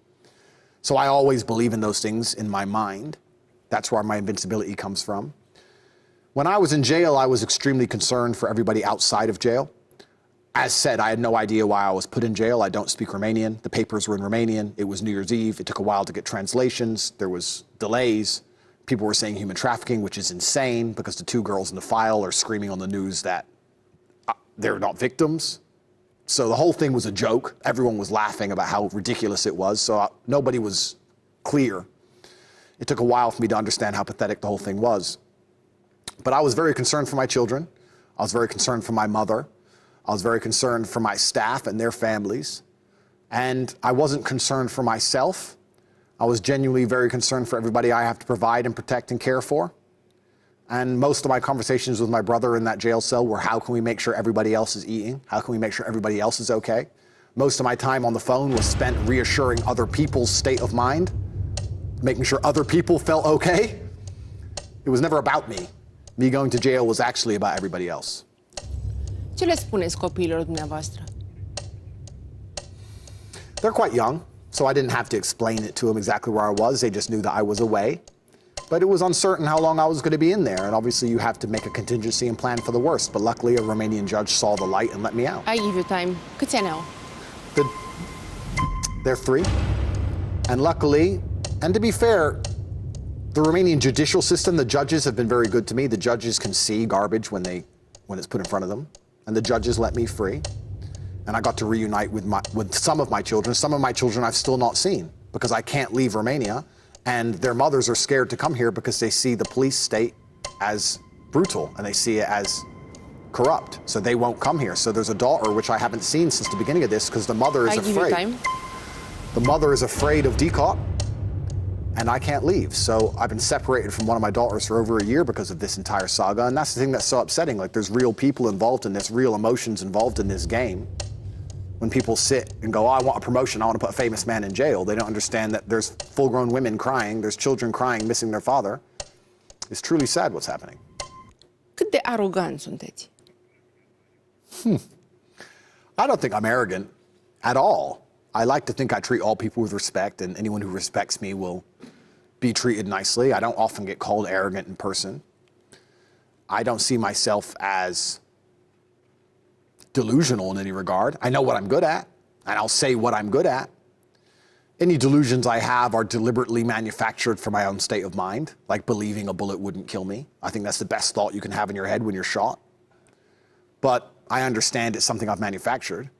So I always believe in those things in my mind. That's where my invincibility comes from. When I was in jail, I was extremely concerned for everybody outside of jail. As said, I had no idea why I was put in jail. I don't speak Romanian. The papers were in Romanian. It was New Year's Eve. It took a while to get translations. There was delays. People were saying human trafficking, which is insane because the 2 girls in the file are screaming on the news that they're not victims. So the whole thing was a joke. Everyone was laughing about how ridiculous it was. So nobody was clear. It took a while for me to understand how pathetic the whole thing was. But I was very concerned for my children. I was very concerned for my mother. I was very concerned for my staff and their families. And I wasn't concerned for myself. I was genuinely very concerned for everybody I have to provide and protect and care for. And most of my conversations with my brother in that jail cell were, how can we make sure everybody else is eating? How can we make sure everybody else is okay? Most of my time on the phone was spent reassuring other people's state of mind, making sure other people felt okay. It was never about me. Me going to jail was actually about everybody else. Ce le spuneți copiilor dumneavoastră? They're quite young, so I didn't have to explain it to them exactly where I was. They just knew that I was away. But it was uncertain how long I was going to be in there, and obviously you have to make a contingency and plan for the worst. But luckily, a Romanian judge saw the light and let me out. I give you time. Câți ani au? They're 3. And luckily, and to be fair, the Romanian judicial system, the judges have been very good to me. The judges can see garbage when it's put in front of them. And the judges let me free. And I got to reunite with some of my children. Some of my children I've still not seen because I can't leave Romania. And their mothers are scared to come here because they see the police state as brutal and they see it as corrupt. So they won't come here. So there's a daughter, which I haven't seen since the beginning of this because the mother is afraid. I give you time. The mother is afraid of DCOT and I can't leave. So I've been separated from one of my daughters for over a year because of this entire saga. And that's the thing that's so upsetting. Like, there's real people involved in this, real emotions involved in this game. When people sit and go, oh, I want a promotion, I want to put a famous man in jail, they don't understand that there's full-grown women crying, there's children crying, missing their father. It's truly sad what's happening. Cât de arogant sunteți? I don't think I'm arrogant at all. I like to think I treat all people with respect, and anyone who respects me will be treated nicely. I don't often get called arrogant in person. I don't see myself as delusional in any regard. I know what I'm good at, and I'll say what I'm good at. Any delusions I have are deliberately manufactured for my own state of mind, like believing a bullet wouldn't kill me. I think that's the best thought you can have in your head when you're shot. But I understand it's something I've manufactured.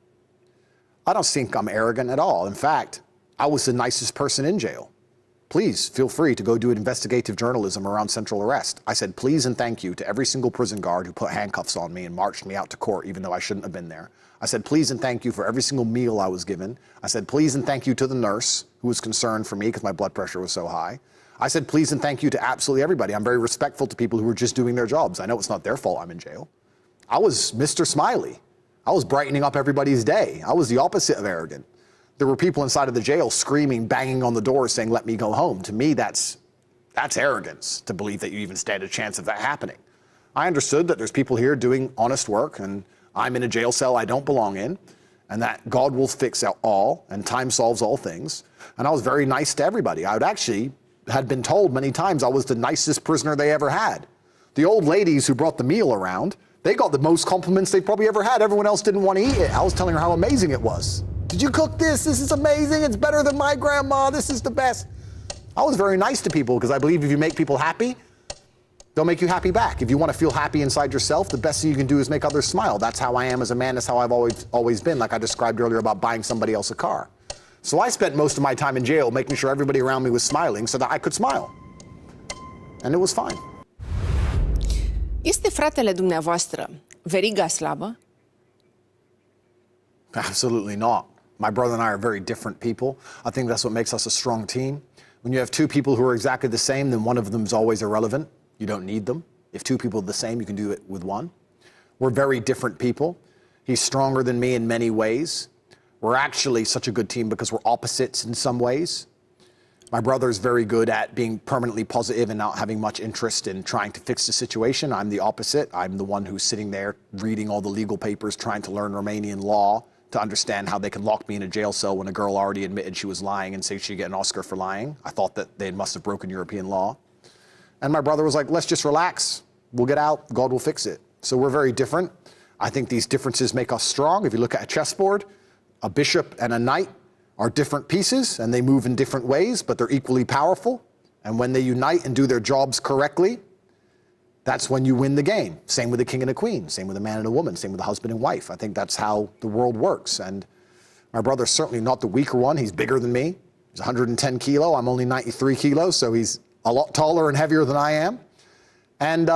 I don't think I'm arrogant at all. In fact, I was the nicest person in jail. Please feel free to go do investigative journalism around central arrest. I said please and thank you to every single prison guard who put handcuffs on me and marched me out to court even though I shouldn't have been there. I said please and thank you for every single meal I was given. I said please and thank you to the nurse who was concerned for me because my blood pressure was so high. I said please and thank you to absolutely everybody. I'm very respectful to people who are just doing their jobs. I know it's not their fault I'm in jail. I was Mr. Smiley. I was brightening up everybody's day. I was the opposite of arrogant. There were people inside of the jail screaming, banging on the door, saying, let me go home. To me, that's arrogance, to believe that you even stand a chance of that happening. I understood that there's people here doing honest work, and I'm in a jail cell I don't belong in, and that God will fix all, and time solves all things. And I was very nice to everybody. I had been told many times I was the nicest prisoner they ever had. The old ladies who brought the meal around, they got the most compliments they probably ever had. Everyone else didn't want to eat it. I was telling her how amazing it was. Did you cook this? This is amazing. It's better than my grandma. This is the best. I was very nice to people because I believe if you make people happy, they'll make you happy back. If you want to feel happy inside yourself, the best thing you can do is make others smile. That's how I am as a man. That's how I've always been, like I described earlier about buying somebody else a car. So I spent most of my time in jail making sure everybody around me was smiling so that I could smile. And it was fine. Este fratele dumneavoastră veriga slabă? Absolutely not. My brother and I are very different people. I think that's what makes us a strong team. When you have two people who are exactly the same, then one of them is always irrelevant. You don't need them. If two people are the same, you can do it with one. We're very different people. He's stronger than me in many ways. We're actually such a good team because we're opposites in some ways. My brother is very good at being permanently positive and not having much interest in trying to fix the situation. I'm the opposite. I'm the one who's sitting there reading all the legal papers, trying to learn Romanian law to understand how they can lock me in a jail cell when a girl already admitted she was lying and say she'd get an Oscar for lying. I thought that they must have broken European law. And my brother was like, let's just relax. We'll get out. God will fix it. So we're very different. I think these differences make us strong. If you look at a chessboard, a bishop and a knight are different pieces and they move in different ways, but they're equally powerful. And when they unite and do their jobs correctly, that's when you win the game. Same with a king and a queen, same with a man and a woman, same with a husband and wife. I think that's how the world works. And my brother's certainly not the weaker one. He's bigger than me. He's 110 kilo. I'm only 93 kilos, so he's a lot taller and heavier than I am. And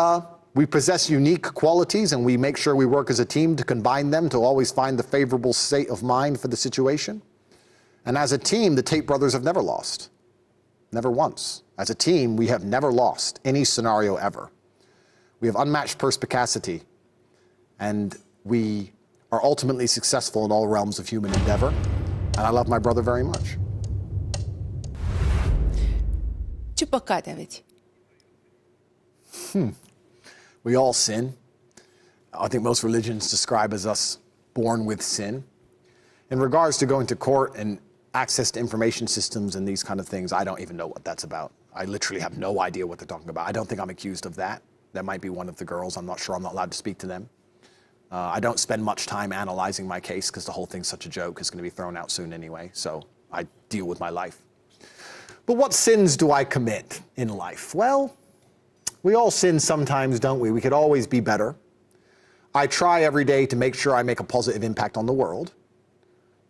we possess unique qualities, and we make sure we work as a team to combine them to always find the favorable state of mind for the situation. And as a team, the Tate brothers have never lost. Never once. As a team, we have never lost any scenario ever. We have unmatched perspicacity, and we are ultimately successful in all realms of human endeavor. And I love my brother very much. Ce păcate aveți? We all sin. I think most religions describe as us born with sin. In regards to going to court and access to information systems and these kind of things, I don't even know what that's about. I literally have no idea what they're talking about. I don't think I'm accused of that. That might be one of the girls. I'm not sure. I'm not allowed to speak to them. I don't spend much time analyzing my case because the whole thing's such a joke. It's going to be thrown out soon anyway. So I deal with my life. But what sins do I commit in life? Well, we all sin sometimes, don't we? We could always be better. I try every day to make sure I make a positive impact on the world.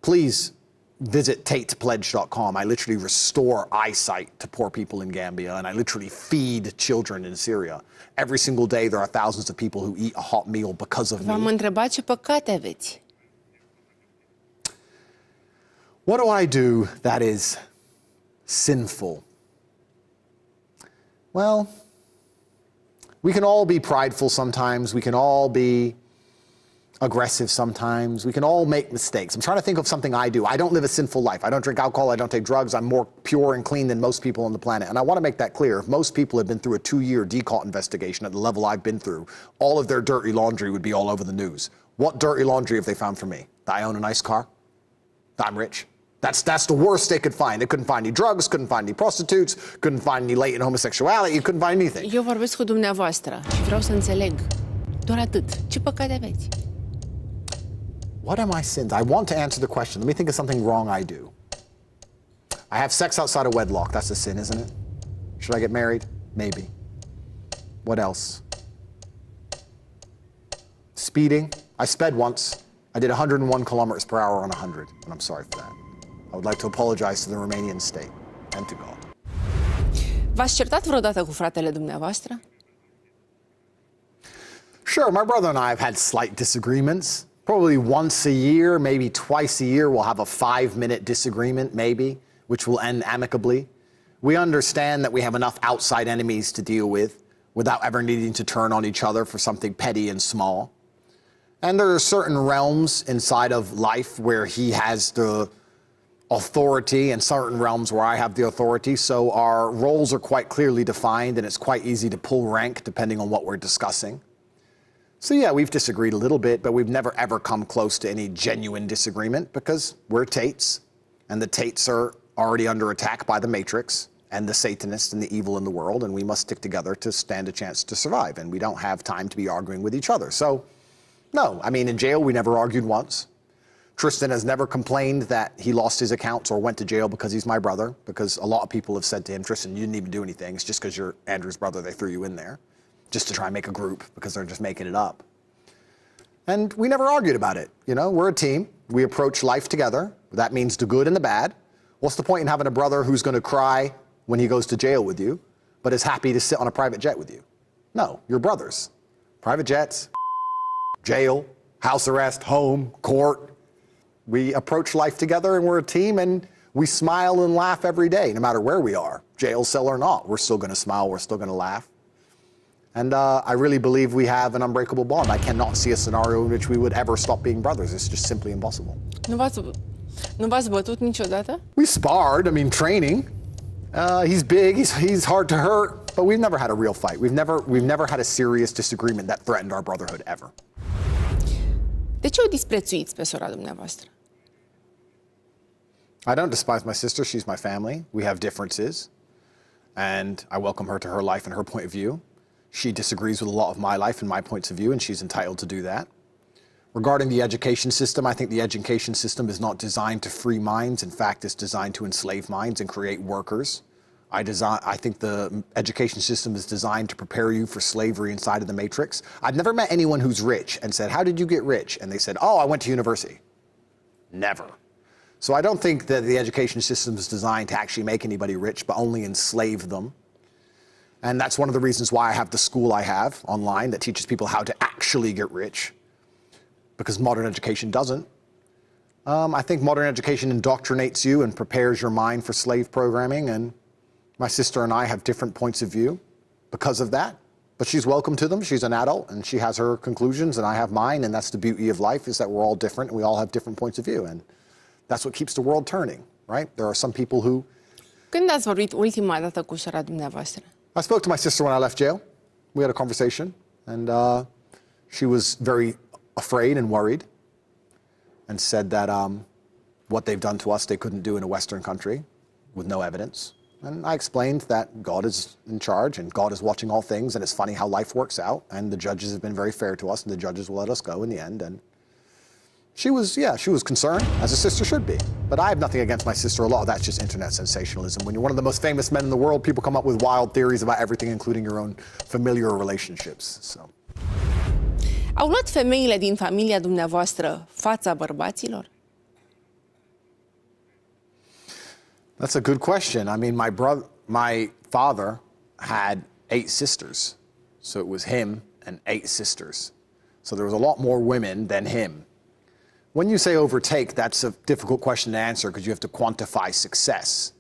Please visit tatespledge.com. I literally restore eyesight to poor people in Gambia, and I literally feed children in Syria. Every single day there are thousands of people who eat a hot meal because of V-am me. întrebat ce păcate aveți. What do I do that is sinful? Well, we can all be prideful sometimes. We can all be aggressive sometimes. We can all make mistakes. I'm trying to think of something I do. I don't live a sinful life. I don't drink alcohol. I don't take drugs. I'm more pure and clean than most people on the planet. And I want to make that clear. If most people had been through a 2-year decaut investigation at the level I've been through, all of their dirty laundry would be all over the news. What dirty laundry have they found from me? That I own a nice car? That I'm rich? That's the worst they could find. They couldn't find any drugs, couldn't find any prostitutes, couldn't find any latent homosexuality, couldn't find anything. Eu vorbesc cu dumneavoastră și vreau să înțeleg. Doar atât. Ce păcate aveți? What am I sins? I want to answer the question. Let me think of something wrong I do. I have sex outside of wedlock. That's a sin, isn't it? Should I get married? Maybe. What else? Speeding. I sped once. I did 101 kilometers per hour on 100, and I'm sorry for that. I would like to apologize to the Romanian state and to God. V-ați certat vreodată cu fratele dumneavoastră? Sure, my brother and I have had slight disagreements. Probably once a year, maybe twice a year, we'll have a 5-minute disagreement, maybe, which will end amicably. We understand that we have enough outside enemies to deal with without ever needing to turn on each other for something petty and small. And there are certain realms inside of life where he has the authority and certain realms where I have the authority. So our roles are quite clearly defined, and it's quite easy to pull rank depending on what we're discussing. So yeah, we've disagreed a little bit, but we've never ever come close to any genuine disagreement because we're Tates, and the Tates are already under attack by the Matrix and the Satanists and the evil in the world, and we must stick together to stand a chance to survive, and we don't have time to be arguing with each other. So, no, I mean, in jail, we never argued once. Tristan has never complained that he lost his accounts or went to jail because he's my brother, because a lot of people have said to him, Tristan, you didn't even do anything. It's just because you're Andrew's brother, they threw you in there, just to try and make a group, because they're just making it up. And we never argued about it. You know, we're a team. We approach life together. That means the good and the bad. What's the point in having a brother who's going to cry when he goes to jail with you, but is happy to sit on a private jet with you? No, you're brothers. Private jets, jail, house arrest, home, court. We approach life together and we're a team, and we smile and laugh every day, no matter where we are, jail cell or not. We're still going to smile, we're still going to laugh. And I really believe we have an unbreakable bond. I cannot see a scenario in which we would ever stop being brothers. It's just simply impossible. Nu v-ați bătut niciodată? We sparred, I mean, training. He's big, he's hard to hurt, but we've never had a real fight. We've never had a serious disagreement that threatened our brotherhood ever. De ce o disprețuiți pe sora dumneavoastră? I don't despise my sister, she's my family. We have differences, and I welcome her to her life and her point of view. She disagrees with a lot of my life and my points of view, and she's entitled to do that. Regarding the education system, I think the education system is not designed to free minds. In fact, it's designed to enslave minds and create workers. I think the education system is designed to prepare you for slavery inside of the Matrix. I've never met anyone who's rich and said, how did you get rich? And they said, oh, I went to university. Never. So I don't think that the education system is designed to actually make anybody rich, but only enslave them. And that's one of the reasons why I have the school I have online that teaches people how to actually get rich, because modern education doesn't. I think modern education indoctrinates you and prepares your mind for slave programming, and my sister and I have different points of view because of that. But she's welcome to them. She's an adult, and she has her conclusions, and I have mine, and that's the beauty of life, is that we're all different, and we all have different points of view, and that's what keeps the world turning, right? There are some people who... Când ați vorbit ultima dată cu sora dumneavoastră? I spoke to my sister when I left jail. We had a conversation, and she was very afraid and worried, and said that what they've done to us they couldn't do in a Western country with no evidence. And I explained that God is in charge and God is watching all things, and it's funny how life works out, and the judges have been very fair to us, and the judges will let us go in the end. And she was concerned, as a sister should be. But I have nothing against my sister. A lot of that's just internet sensationalism. When you're one of the most famous men in the world, people come up with wild theories about everything, including your own familiar relationships. So. Au luat femeile din familia dumneavoastră fața bărbaților? That's a good question. I mean, my father had 8 sisters. So it was him and 8 sisters. So there was a lot more women than him. When you say overtake, that's a difficult question to answer because you have to quantify success.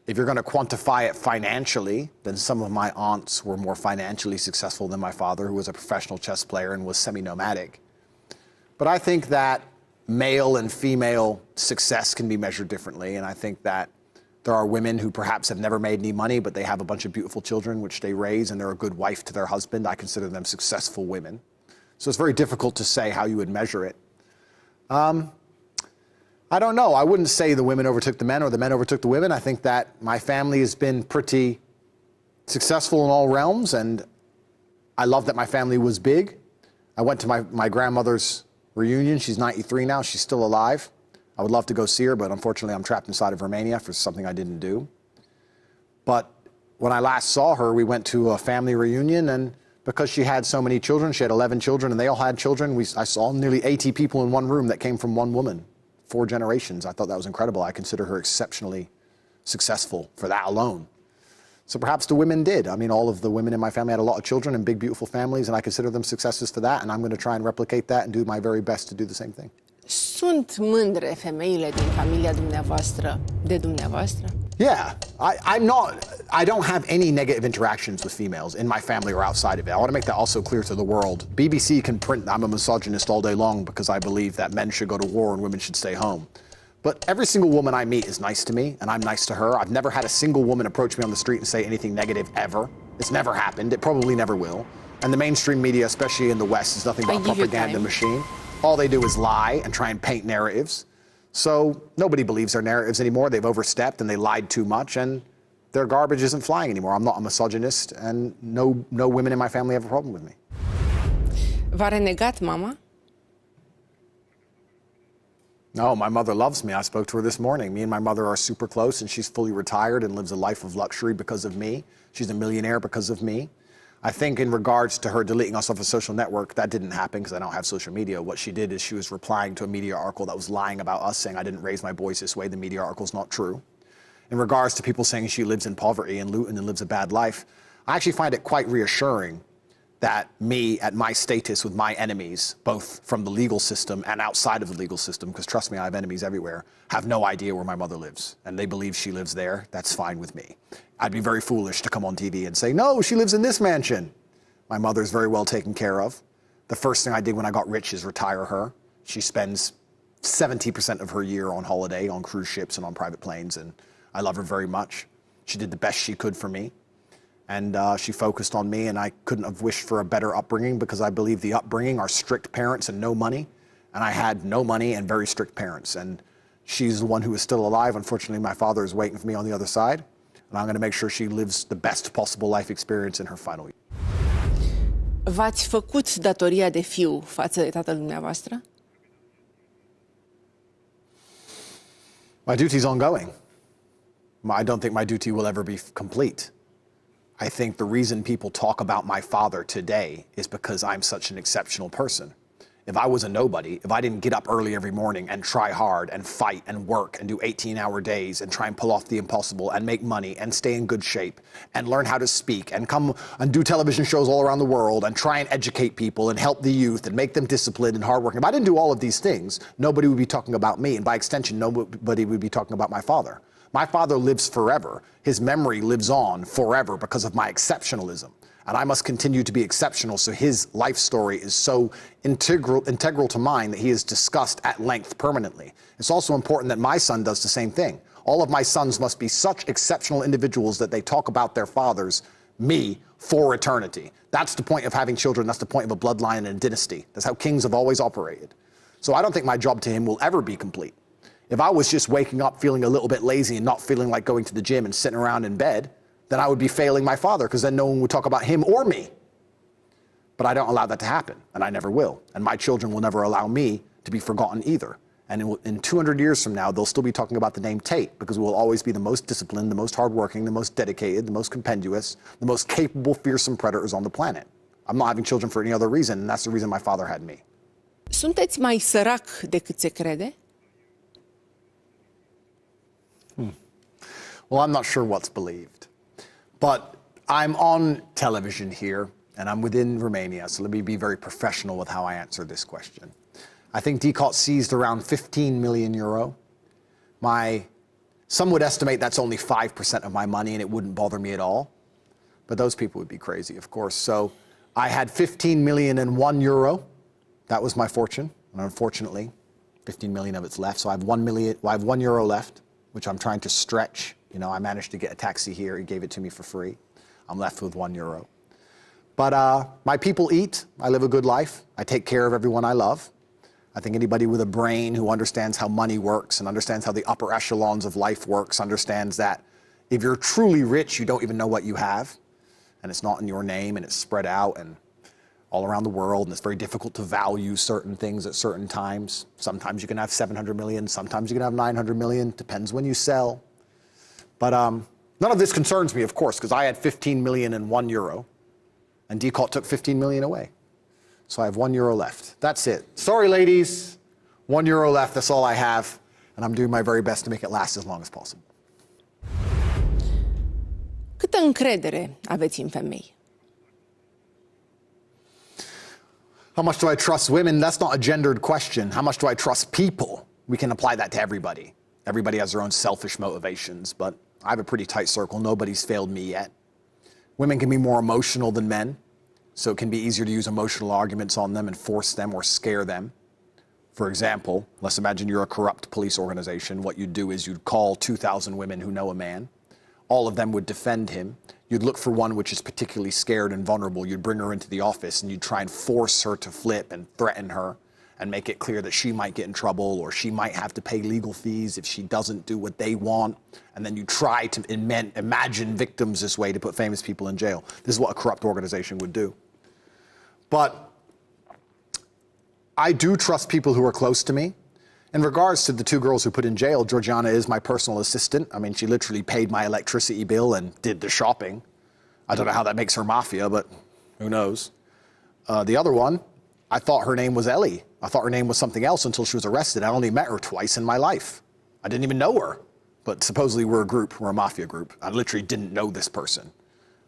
If you're going to quantify it financially, then some of my aunts were more financially successful than my father, who was a professional chess player and was semi-nomadic. But I think that male and female success can be measured differently, and I think that there are women who perhaps have never made any money, but they have a bunch of beautiful children which they raise, and they're a good wife to their husband. I consider them successful women. So it's very difficult to say how you would measure it. I don't know. I wouldn't say the women overtook the men or the men overtook the women. I think that my family has been pretty successful in all realms, and I love that my family was big. I went to my grandmother's reunion. She's 93 now. She's still alive. I would love to go see her, but unfortunately I'm trapped inside of Romania for something I didn't do. But when I last saw her, we went to a family reunion, and because she had so many children, she had 11 children, and they all had children, I saw nearly 80 people in one room that came from one woman. 4 generations. I thought that was incredible. I consider her exceptionally successful for that alone. So perhaps the women did. I mean, all of the women in my family had a lot of children and big, beautiful families, and I consider them successes for that, and I'm going to try and replicate that and do my very best to do the same thing. Sunt mândre femeile din familia dumneavoastră de dumneavoastră? Yeah, I don't have any negative interactions with females in my family or outside of it. I want to make that also clear to the world. BBC can print I'm a misogynist all day long because I believe that men should go to war and women should stay home. But every single woman I meet is nice to me, and I'm nice to her. I've never had a single woman approach me on the street and say anything negative ever. It's never happened. It probably never will. And the mainstream media, especially in the West, is nothing but a I give you propaganda time. machine. All they do is lie and try and paint narratives. So nobody believes their narratives anymore. They've overstepped and they lied too much, and their garbage isn't flying anymore. I'm not a misogynist, and no women in my family have a problem with me. V-a renegat mama? No, my mother loves me. I spoke to her this morning. Me and my mother are super close, and she's fully retired and lives a life of luxury because of me. She's a millionaire because of me. I think in regards to her deleting us off a social network, that didn't happen because I don't have social media. What she did is she was replying to a media article that was lying about us, saying I didn't raise my boys this way. The media article's not true. In regards to people saying she lives in poverty and Luton and lives a bad life, I actually find it quite reassuring that me, at my status with my enemies, both from the legal system and outside of the legal system, because trust me, I have enemies everywhere, have no idea where my mother lives. And they believe she lives there. That's fine with me. I'd be very foolish to come on TV and say, no, she lives in this mansion. My mother's very well taken care of. The first thing I did when I got rich is retire her. She spends 70% of her year on holiday, on cruise ships and on private planes, and I love her very much. She did the best she could for me. And she focused on me, and I couldn't have wished for a better upbringing because I believe the upbringing are strict parents and no money. And I had no money and very strict parents. And she's the one who is still alive. Unfortunately, my father is waiting for me on the other side. And I'm going to make sure she lives the best possible life experience in her final year. V-ați făcut datoria de fiu față de tatăl dumneavoastră? My duty is ongoing. I don't think my duty will ever be complete. I think the reason people talk about my father today is because I'm such an exceptional person. If I was a nobody, if I didn't get up early every morning and try hard and fight and work and do 18-hour days and try and pull off the impossible and make money and stay in good shape and learn how to speak and come and do television shows all around the world and try and educate people and help the youth and make them disciplined and hardworking, if I didn't do all of these things, nobody would be talking about me. And by extension, nobody would be talking about my father. My father lives forever. His memory lives on forever because of my exceptionalism. And I must continue to be exceptional, so his life story is so integral to mine that he is discussed at length permanently. It's also important that my son does the same thing. All of my sons must be such exceptional individuals that they talk about their fathers, me, for eternity. That's the point of having children. That's the point of a bloodline and a dynasty. That's how kings have always operated. So I don't think my job to him will ever be complete. If I was just waking up feeling a little bit lazy and not feeling like going to the gym and sitting around in bed, then I would be failing my father, because then no one would talk about him or me. But I don't allow that to happen, and I never will. And my children will never allow me to be forgotten either. And in 200 years from now, they'll still be talking about the name Tate, because we will always be the most disciplined, the most hardworking, the most dedicated, the most compendious, the most capable, fearsome predators on the planet. I'm not having children for any other reason, and that's the reason my father had me. Sunteți mai sărac decât se crede? Well, I'm not sure what's believed. But I'm on television here, and I'm within Romania, so let me be very professional with how I answer this question. I think Tate seized around 15 million euro. Some would estimate that's only 5% of my money, and it wouldn't bother me at all. But those people would be crazy, of course. So I had 15 million and 1 euro. That was my fortune, and unfortunately, 15 million of it's left. So I have 1 euro left, which I'm trying to stretch. You know, I managed to get a taxi here. He gave it to me for free. I'm left with 1 euro. But my people eat. I live a good life. I take care of everyone I love. I think anybody with a brain who understands how money works and understands how the upper echelons of life works understands that if you're truly rich, you don't even know what you have. And it's not in your name, and it's spread out and all around the world, and it's very difficult to value certain things at certain times. Sometimes you can have 700 million. Sometimes you can have 900 million. Depends when you sell. But none of this concerns me, of course, because I had 15 million and 1 euro, and Tate took 15 million away. So I have 1 euro left. That's it. Sorry, ladies. 1 euro left. That's all I have, and I'm doing my very best to make it last as long as possible. Câtă încredere aveți în femei? How much do I trust women? That's not a gendered question. How much do I trust people? We can apply that to everybody. Everybody has their own selfish motivations, but I have a pretty tight circle. Nobody's failed me yet. Women can be more emotional than men, so it can be easier to use emotional arguments on them and force them or scare them. For example, let's imagine you're a corrupt police organization. What you'd do is you'd call 2,000 women who know a man, all of them would defend him. You'd look for one which is particularly scared and vulnerable. You'd bring her into the office and you'd try and force her to flip and threaten her and make it clear that she might get in trouble or she might have to pay legal fees if she doesn't do what they want. And then you try to imagine victims this way to put famous people in jail. This is what a corrupt organization would do. But I do trust people who are close to me. In regards to the two girls who put in jail, Georgiana is my personal assistant. I mean, she literally paid my electricity bill and did the shopping. I don't know how that makes her mafia, but who knows. The other one, I thought her name was Ellie. I thought her name was something else until she was arrested. I only met her twice in my life. I didn't even know her. But supposedly we're a group, we're a mafia group. I literally didn't know this person,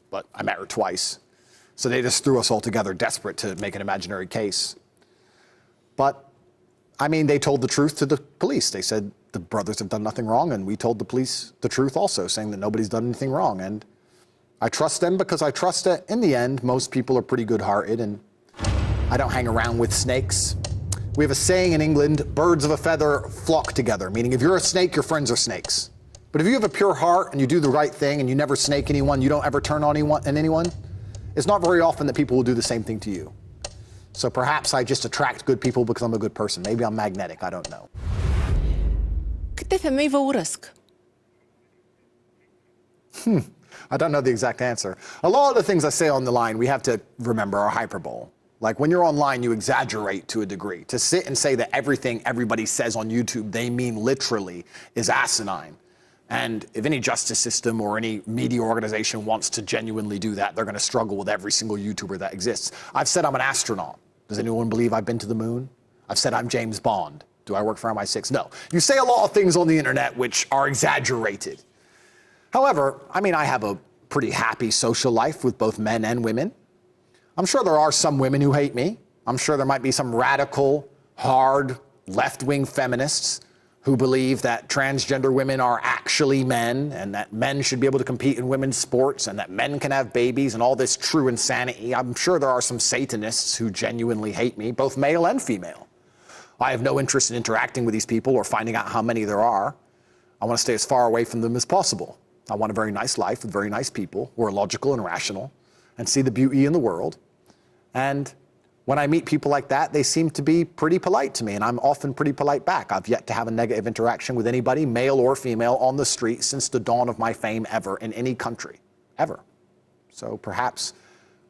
but I met her twice. So they just threw us all together, desperate to make an imaginary case. But I mean, they told the truth to the police. They said the brothers have done nothing wrong, and we told the police the truth also, saying that nobody's done anything wrong. And I trust them because I trust that in the end, most people are pretty good-hearted, and I don't hang around with snakes. We have a saying in England, birds of a feather flock together, meaning if you're a snake, your friends are snakes. But if you have a pure heart and you do the right thing and you never snake anyone, you don't ever turn on anyone, it's not very often that people will do the same thing to you. So perhaps I just attract good people because I'm a good person. Maybe I'm magnetic, I don't know. Câte femei vă urăsc? I don't know the exact answer. A lot of the things I say on the line, we have to remember are hyperbole. Like when you're online, you exaggerate to a degree. To sit and say that everything everybody says on YouTube, they mean literally, is asinine. And if any justice system or any media organization wants to genuinely do that, they're going to struggle with every single YouTuber that exists. I've said I'm an astronaut. Does anyone believe I've been to the moon? I've said I'm James Bond. Do I work for MI6? No. You say a lot of things on the internet which are exaggerated. However, I mean, I have a pretty happy social life with both men and women. I'm sure there are some women who hate me. I'm sure there might be some radical, hard, left-wing feminists who believe that transgender women are actually men and that men should be able to compete in women's sports and that men can have babies and all this true insanity. I'm sure there are some Satanists who genuinely hate me, both male and female. I have no interest in interacting with these people or finding out how many there are. I want to stay as far away from them as possible. I want a very nice life with very nice people who are logical and rational and see the beauty in the world. And when I meet people like that, they seem to be pretty polite to me, and I'm often pretty polite back. I've yet to have a negative interaction with anybody, male or female, on the street since the dawn of my fame ever in any country, ever. So perhaps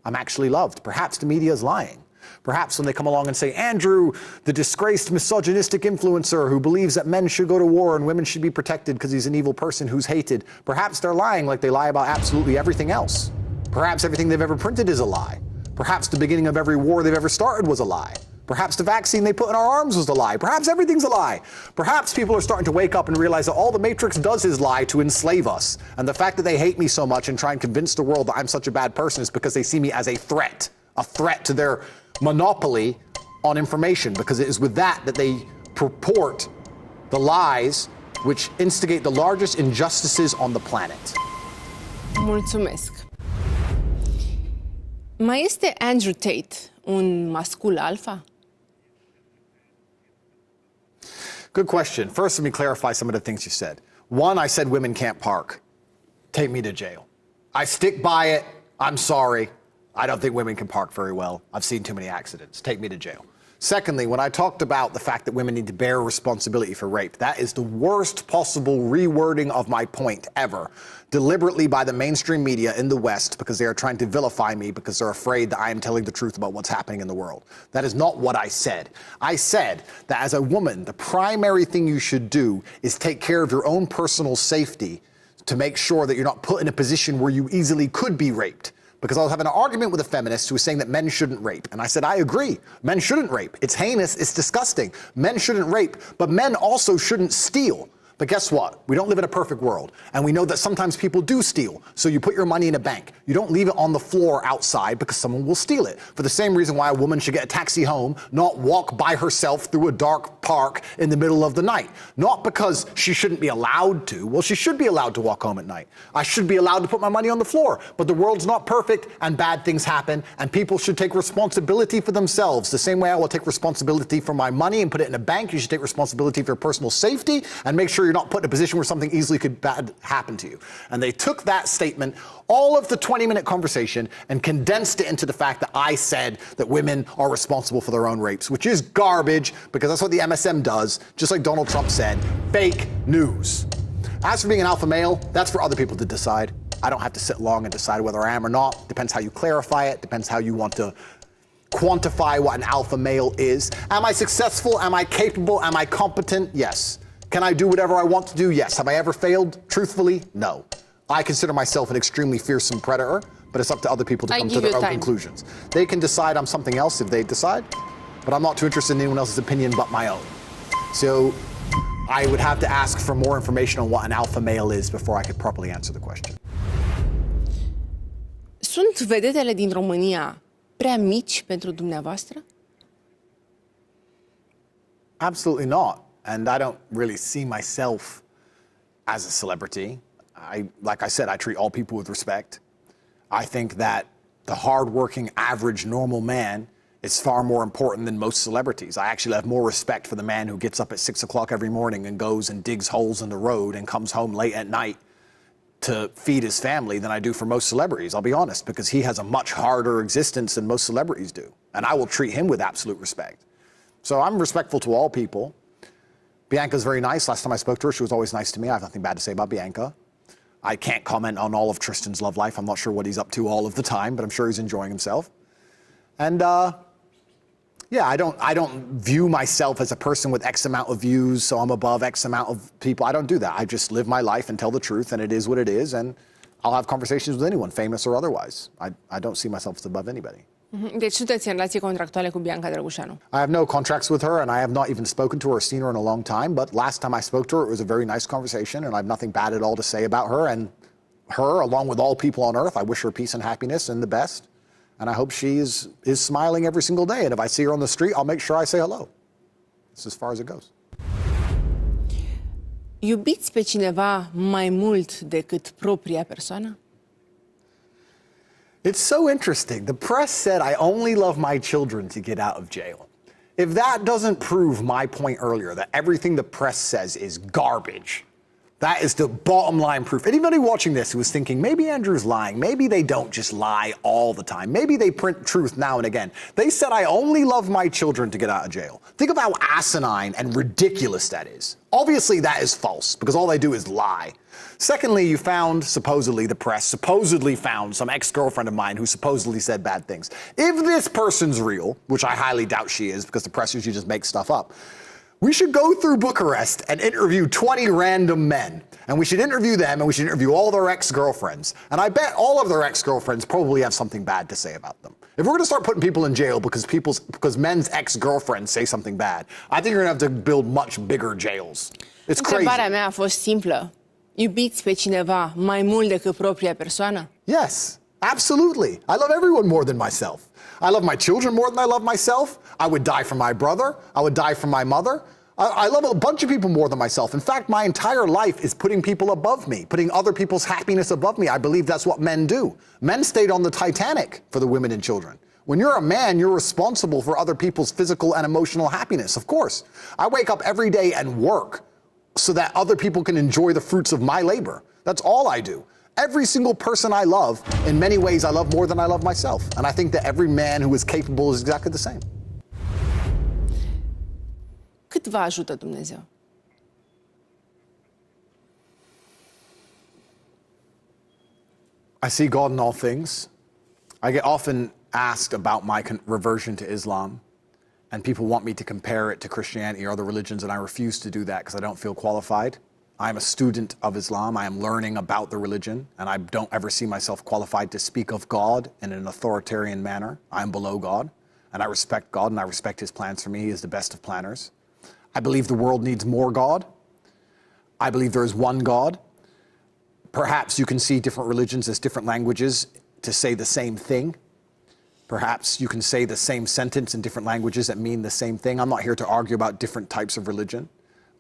I'm actually loved. Perhaps the media is lying. Perhaps when they come along and say, Andrew, the disgraced misogynistic influencer who believes that men should go to war and women should be protected because he's an evil person who's hated, perhaps they're lying like they lie about absolutely everything else. Perhaps everything they've ever printed is a lie. Perhaps the beginning of every war they've ever started was a lie. Perhaps the vaccine they put in our arms was a lie. Perhaps everything's a lie. Perhaps people are starting to wake up and realize that all the Matrix does is lie to enslave us. And the fact that they hate me so much and try and convince the world that I'm such a bad person is because they see me as a threat to their monopoly on information, because it is with that that they purport the lies which instigate the largest injustices on the planet. Mulțumesc. Mai este Andrew Tate un mascul alfa? Good question. First, let me clarify some of the things you said. One, I said women can't park. Take me to jail. I stick by it. I'm sorry. I don't think women can park very well. I've seen too many accidents. Take me to jail. Secondly, when I talked about the fact that women need to bear responsibility for rape, that is the worst possible rewording of my point ever, deliberately by the mainstream media in the West, because they are trying to vilify me because they're afraid that I am telling the truth about what's happening in the world. That is not what I said. I said that as a woman, the primary thing you should do is take care of your own personal safety to make sure that you're not put in a position where you easily could be raped. Because I was having an argument with a feminist who was saying that men shouldn't rape. And I said, I agree. Men shouldn't rape. It's heinous. It's disgusting. Men shouldn't rape. But men also shouldn't steal. But guess what? We don't live in a perfect world. And we know that sometimes people do steal. So you put your money in a bank. You don't leave it on the floor outside because someone will steal it. For the same reason why a woman should get a taxi home, not walk by herself through a dark park in the middle of the night. Not because she shouldn't be allowed to. Well, she should be allowed to walk home at night. I should be allowed to put my money on the floor. But the world's not perfect and bad things happen. And people should take responsibility for themselves. The same way I will take responsibility for my money and put it in a bank, you should take responsibility for your personal safety and make sure you're not put in a position where something easily could bad happen to you. And they took that statement, all of the 20-minute conversation, and condensed it into the fact that I said that women are responsible for their own rapes, which is garbage, because that's what the MSM does, just like Donald Trump said, fake news. As for being an alpha male, that's for other people to decide. I don't have to sit long and decide whether I am or not. Depends how you clarify it, depends how you want to quantify what an alpha male is. Am I successful? Am I capable? Am I competent? Yes. Can I do whatever I want to do? Yes. Have I ever failed? Truthfully, no. I consider myself an extremely fearsome predator, but it's up to other people to come to their own conclusions. They can decide I'm something else if they decide, but I'm not too interested in anyone else's opinion but my own. So I would have to ask for more information on what an alpha male is before I could properly answer the question. Sunt vedetele din România prea mici pentru dumneavoastră? Absolutely not. And I don't really see myself as a celebrity. Like I said, I treat all people with respect. I think that the hardworking, average, normal man is far more important than most celebrities. I actually have more respect for the man who gets up at 6 o'clock every morning and goes and digs holes in the road and comes home late at night to feed his family than I do for most celebrities, I'll be honest, because he has a much harder existence than most celebrities do. And I will treat him with absolute respect. So I'm respectful to all people. Bianca's very nice. Last time I spoke to her, she was always nice to me. I have nothing bad to say about Bianca. I can't comment on all of Tristan's love life. I'm not sure what he's up to all of the time, but I'm sure he's enjoying himself. And yeah, I don't view myself as a person with X amount of views, so I'm above X amount of people. I don't do that. I just live my life and tell the truth, and it is what it is, and I'll have conversations with anyone, famous or otherwise. I don't see myself as above anybody. Deci sunteți în relații contractuale cu Bianca Drăgușanu? I have no contracts with her, and I have not even spoken to her or seen her in a long time, but last time I spoke to her, it was a very nice conversation, and I have nothing bad at all to say about her, and her, along with all people on earth, I wish her peace and happiness and the best. And I hope she is smiling every single day. And if I see her on the street, I'll make sure I say hello. That's as far as it goes. Iubiți pe cineva mai mult decât propria persoană? It's so interesting. The press said I only love my children to get out of jail. If that doesn't prove my point earlier, that everything the press says is garbage, that is the bottom line proof. Anybody watching this who is thinking, maybe Andrew's lying, maybe they don't just lie all the time, maybe they print truth now and again. They said I only love my children to get out of jail. Think of how asinine and ridiculous that is. Obviously that is false, because all they do is lie. Secondly, you found, supposedly, the press supposedly found some ex-girlfriend of mine who supposedly said bad things. If this person's real, which I highly doubt she is, because the press usually just makes stuff up, we should go through Bucharest and interview 20 random men. And we should interview them, and we should interview all their ex-girlfriends. And I bet all of their ex-girlfriends probably have something bad to say about them. If we're going to start putting people in jail because men's ex-girlfriends say something bad, I think you're going to have to build much bigger jails. It's crazy. Întrebarea mea a fost simplă. Iubiți pe cineva mai mult decât propria persoană? Yes, absolutely. I love everyone more than myself. I love my children more than I love myself. I would die for my brother. I would die for my mother. I love a bunch of people more than myself. In fact, my entire life is putting people above me, putting other people's happiness above me. I believe that's what men do. Men stayed on the Titanic for the women and children. When you're a man, you're responsible for other people's physical and emotional happiness, of course. I wake up every day and work so that other people can enjoy the fruits of my labor. That's all I do. Every single person I love, in many ways, I love more than I love myself. And I think that every man who is capable is exactly the same. Cât vă ajută Dumnezeu? I see God in all things. I get often asked about my reversion to Islam, and people want me to compare it to Christianity or other religions, and I refuse to do that because I don't feel qualified. I am a student of Islam. I am learning about the religion, and I don't ever see myself qualified to speak of God in an authoritarian manner. I am below God, and I respect God, and I respect His plans for me. He is the best of planners. I believe the world needs more God. I believe there is one God. Perhaps you can see different religions as different languages to say the same thing. Perhaps you can say the same sentence in different languages that mean the same thing. I'm not here to argue about different types of religion,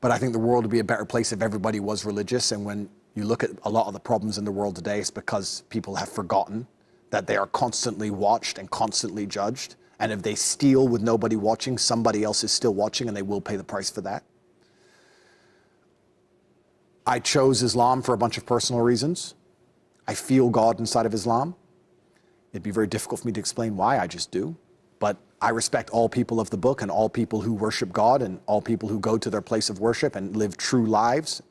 but I think the world would be a better place if everybody was religious. And when you look at a lot of the problems in the world today, it's because people have forgotten that they are constantly watched and constantly judged. And if they steal with nobody watching, somebody else is still watching, and they will pay the price for that. I chose Islam for a bunch of personal reasons. I feel God inside of Islam. It'd be very difficult for me to explain why, I just do. But I respect all people of the book and all people who worship God and all people who go to their place of worship and live true lives.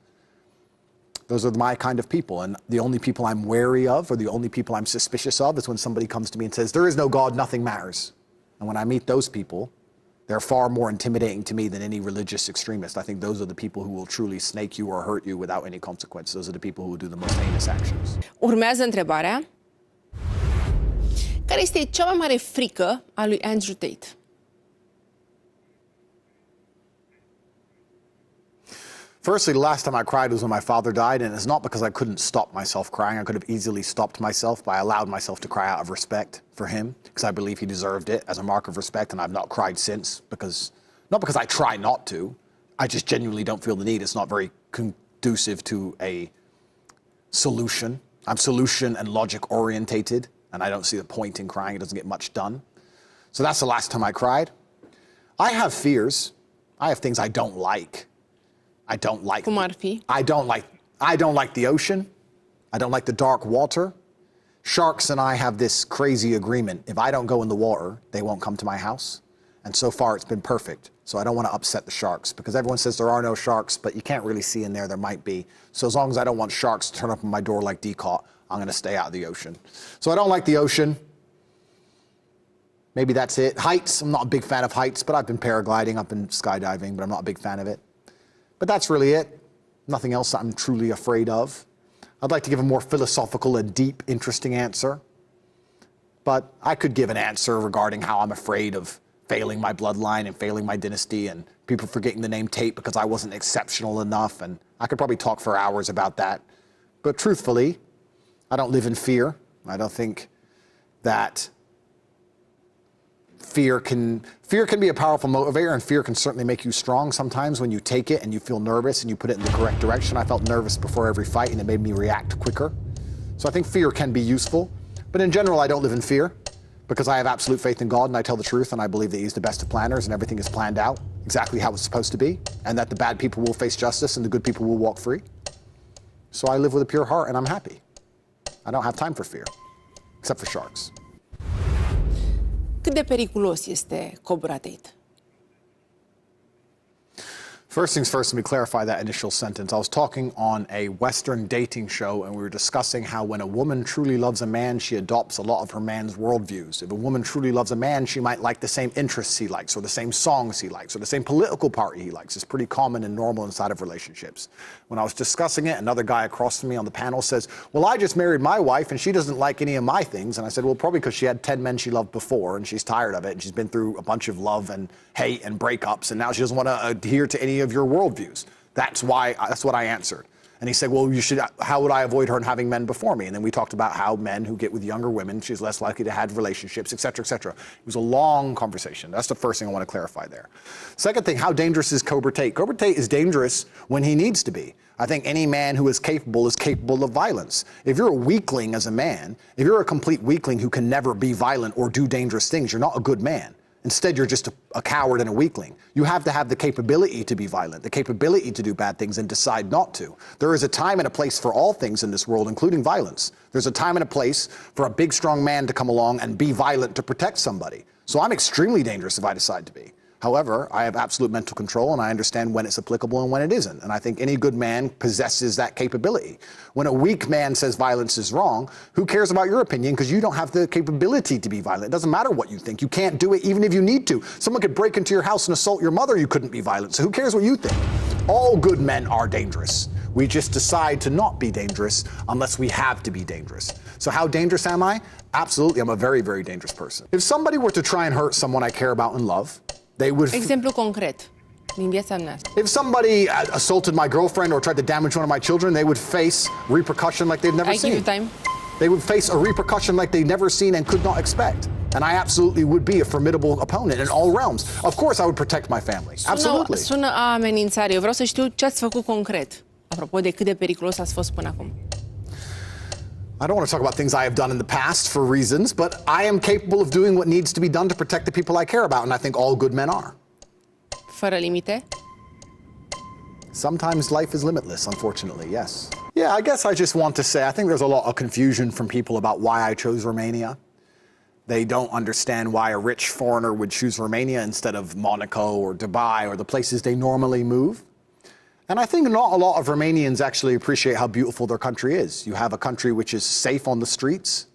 Those are my kind of people. And the only people I'm wary of or the only people I'm suspicious of is when somebody comes to me and says, there is no God, nothing matters. And when I meet those people, they're far more intimidating to me than any religious extremist. I think those are the people who will truly snake you or hurt you without any consequence. Those are the people who will do the most heinous actions. Urmează întrebarea. Care este cea mai mare frică a lui Andrew Tate? Firstly, the last time I cried was when my father died, and it's not because I couldn't stop myself crying. I could have easily stopped myself, but I allowed myself to cry out of respect for him, because I believe he deserved it as a mark of respect, and I've not cried since, not because I try not to, I just genuinely don't feel the need. It's not very conducive to a solution. I'm solution and logic orientated, and I don't see the point in crying. It doesn't get much done. So that's the last time I cried. I have fears. I have things I don't like. I don't like. Cum ar fi? I don't like the ocean. I don't like the dark water. Sharks and I have this crazy agreement. If I don't go in the water, they won't come to my house. And so far it's been perfect. So I don't want to upset the sharks because everyone says there are no sharks, but you can't really see in there. There might be. So as long as I don't want sharks to turn up on my door like Decaught, I'm going to stay out of the ocean. So I don't like the ocean. Maybe that's it. Heights. I'm not a big fan of heights, but I've been paragliding, I've been skydiving, but I'm not a big fan of it. But that's really it. Nothing else I'm truly afraid of. I'd like to give a more philosophical and deep, interesting answer. But I could give an answer regarding how I'm afraid of failing my bloodline and failing my dynasty and people forgetting the name Tate because I wasn't exceptional enough. And I could probably talk for hours about that. But truthfully, I don't live in fear. I don't think that fear can be a powerful motivator, and fear can certainly make you strong sometimes when you take it and you feel nervous and you put it in the correct direction. I felt nervous before every fight and it made me react quicker. So I think fear can be useful. But in general, I don't live in fear because I have absolute faith in God and I tell the truth and I believe that He's the best of planners and everything is planned out exactly how it's supposed to be and that the bad people will face justice and the good people will walk free. So I live with a pure heart and I'm happy. I don't have time for fear, except for sharks. Cât de periculos este Cobra Tate? First things first, let me clarify that initial sentence. I was talking on a Western dating show, and we were discussing how when a woman truly loves a man, she adopts a lot of her man's worldviews. If a woman truly loves a man, she might like the same interests he likes, or the same songs he likes, or the same political party he likes. It's pretty common and normal inside of relationships. When I was discussing it, another guy across from me on the panel says, well, I just married my wife, and she doesn't like any of my things. And I said, well, probably because she had 10 men she loved before, and she's tired of it, and she's been through a bunch of love and hate and breakups, and now she doesn't want to adhere to any of your worldviews. That's what I answered. And he said, well, how would I avoid her having men before me? And then we talked about how men who get with younger women, she's less likely to have relationships, et cetera, et cetera. It was a long conversation. That's the first thing I want to clarify there. Second thing, how dangerous is Cobra Tate? Cobra Tate is dangerous when he needs to be. I think any man who is capable of violence. If you're a weakling as a man, if you're a complete weakling who can never be violent or do dangerous things, you're not a good man. Instead, you're just a coward and a weakling. You have to have the capability to be violent, the capability to do bad things and decide not to. There is a time and a place for all things in this world, including violence. There's a time and a place for a big, strong man to come along and be violent to protect somebody. So I'm extremely dangerous if I decide to be. However, I have absolute mental control and I understand when it's applicable and when it isn't. And I think any good man possesses that capability. When a weak man says violence is wrong, who cares about your opinion? Because you don't have the capability to be violent. It doesn't matter what you think. You can't do it even if you need to. Someone could break into your house and assault your mother. You couldn't be violent. So who cares what you think? All good men are dangerous. We just decide to not be dangerous unless we have to be dangerous. So how dangerous am I? Absolutely, I'm a very, very dangerous person. If somebody were to try and hurt someone I care about and love, they would... Exemplu concret din viața mea. If somebody assaulted my girlfriend or tried to damage one of my children, they would face repercussion like they've never seen. I give you time. They would face a repercussion like they've never seen and could not expect. And I absolutely would be a formidable opponent in all realms. Of course I would protect my family. Absolutely. Sună a amenințare. Eu vreau să știu ce ați făcut concret. Apropo de cât de periculos ați fost până acum. I don't want to talk about things I have done in the past for reasons, but I am capable of doing what needs to be done to protect the people I care about, and I think all good men are. Fără limite? Sometimes life is limitless, unfortunately, yes. Yeah, I guess I just want to say, I think there's a lot of confusion from people about why I chose Romania. They don't understand why a rich foreigner would choose Romania instead of Monaco or Dubai or the places they normally move. And I think not a lot of Romanians actually appreciate how beautiful their country is. You have a country which is safe on the streets.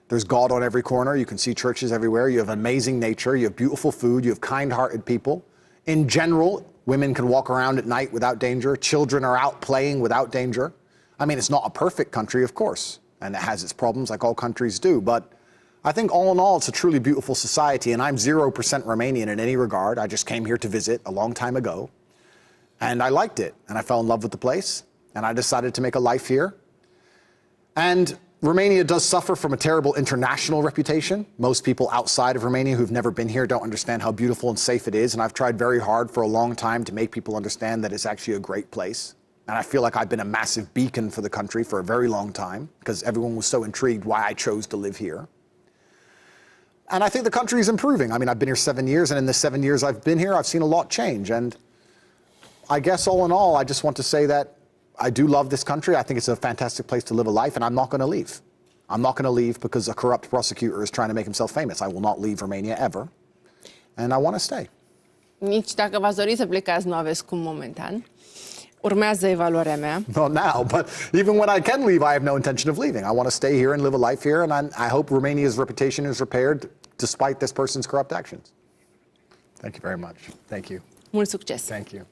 There's God on every corner. You can see churches everywhere. You have amazing nature. You have beautiful food. You have kind-hearted people. In general, women can walk around at night without danger. Children are out playing without danger. I mean, it's not a perfect country, of course, and it has its problems like all countries do. But I think all in all, it's a truly beautiful society, and I'm 0% Romanian in any regard. I just came here to visit a long time ago. And I liked it, and I fell in love with the place, and I decided to make a life here. And Romania does suffer from a terrible international reputation. Most people outside of Romania who've never been here don't understand how beautiful and safe it is, and I've tried very hard for a long time to make people understand that it's actually a great place. And I feel like I've been a massive beacon for the country for a very long time, because everyone was so intrigued why I chose to live here. And I think the country is improving. I mean, I've been here 7 years, and in the 7 years I've been here, I've seen a lot change. And I guess all in all, I just want to say that I do love this country. I think it's a fantastic place to live a life, and I'm not going to leave. I'm not going to leave because a corrupt prosecutor is trying to make himself famous. I will not leave Romania ever, and I want to stay. Nici dacă v-ați dori să plecați, nu aveți cum momentan. Urmează evaluarea mea. Not now, but even when I can leave, I have no intention of leaving. I want to stay here and live a life here, and I hope Romania's reputation is repaired despite this person's corrupt actions. Thank you very much. Thank you. Mult succes! Thank you.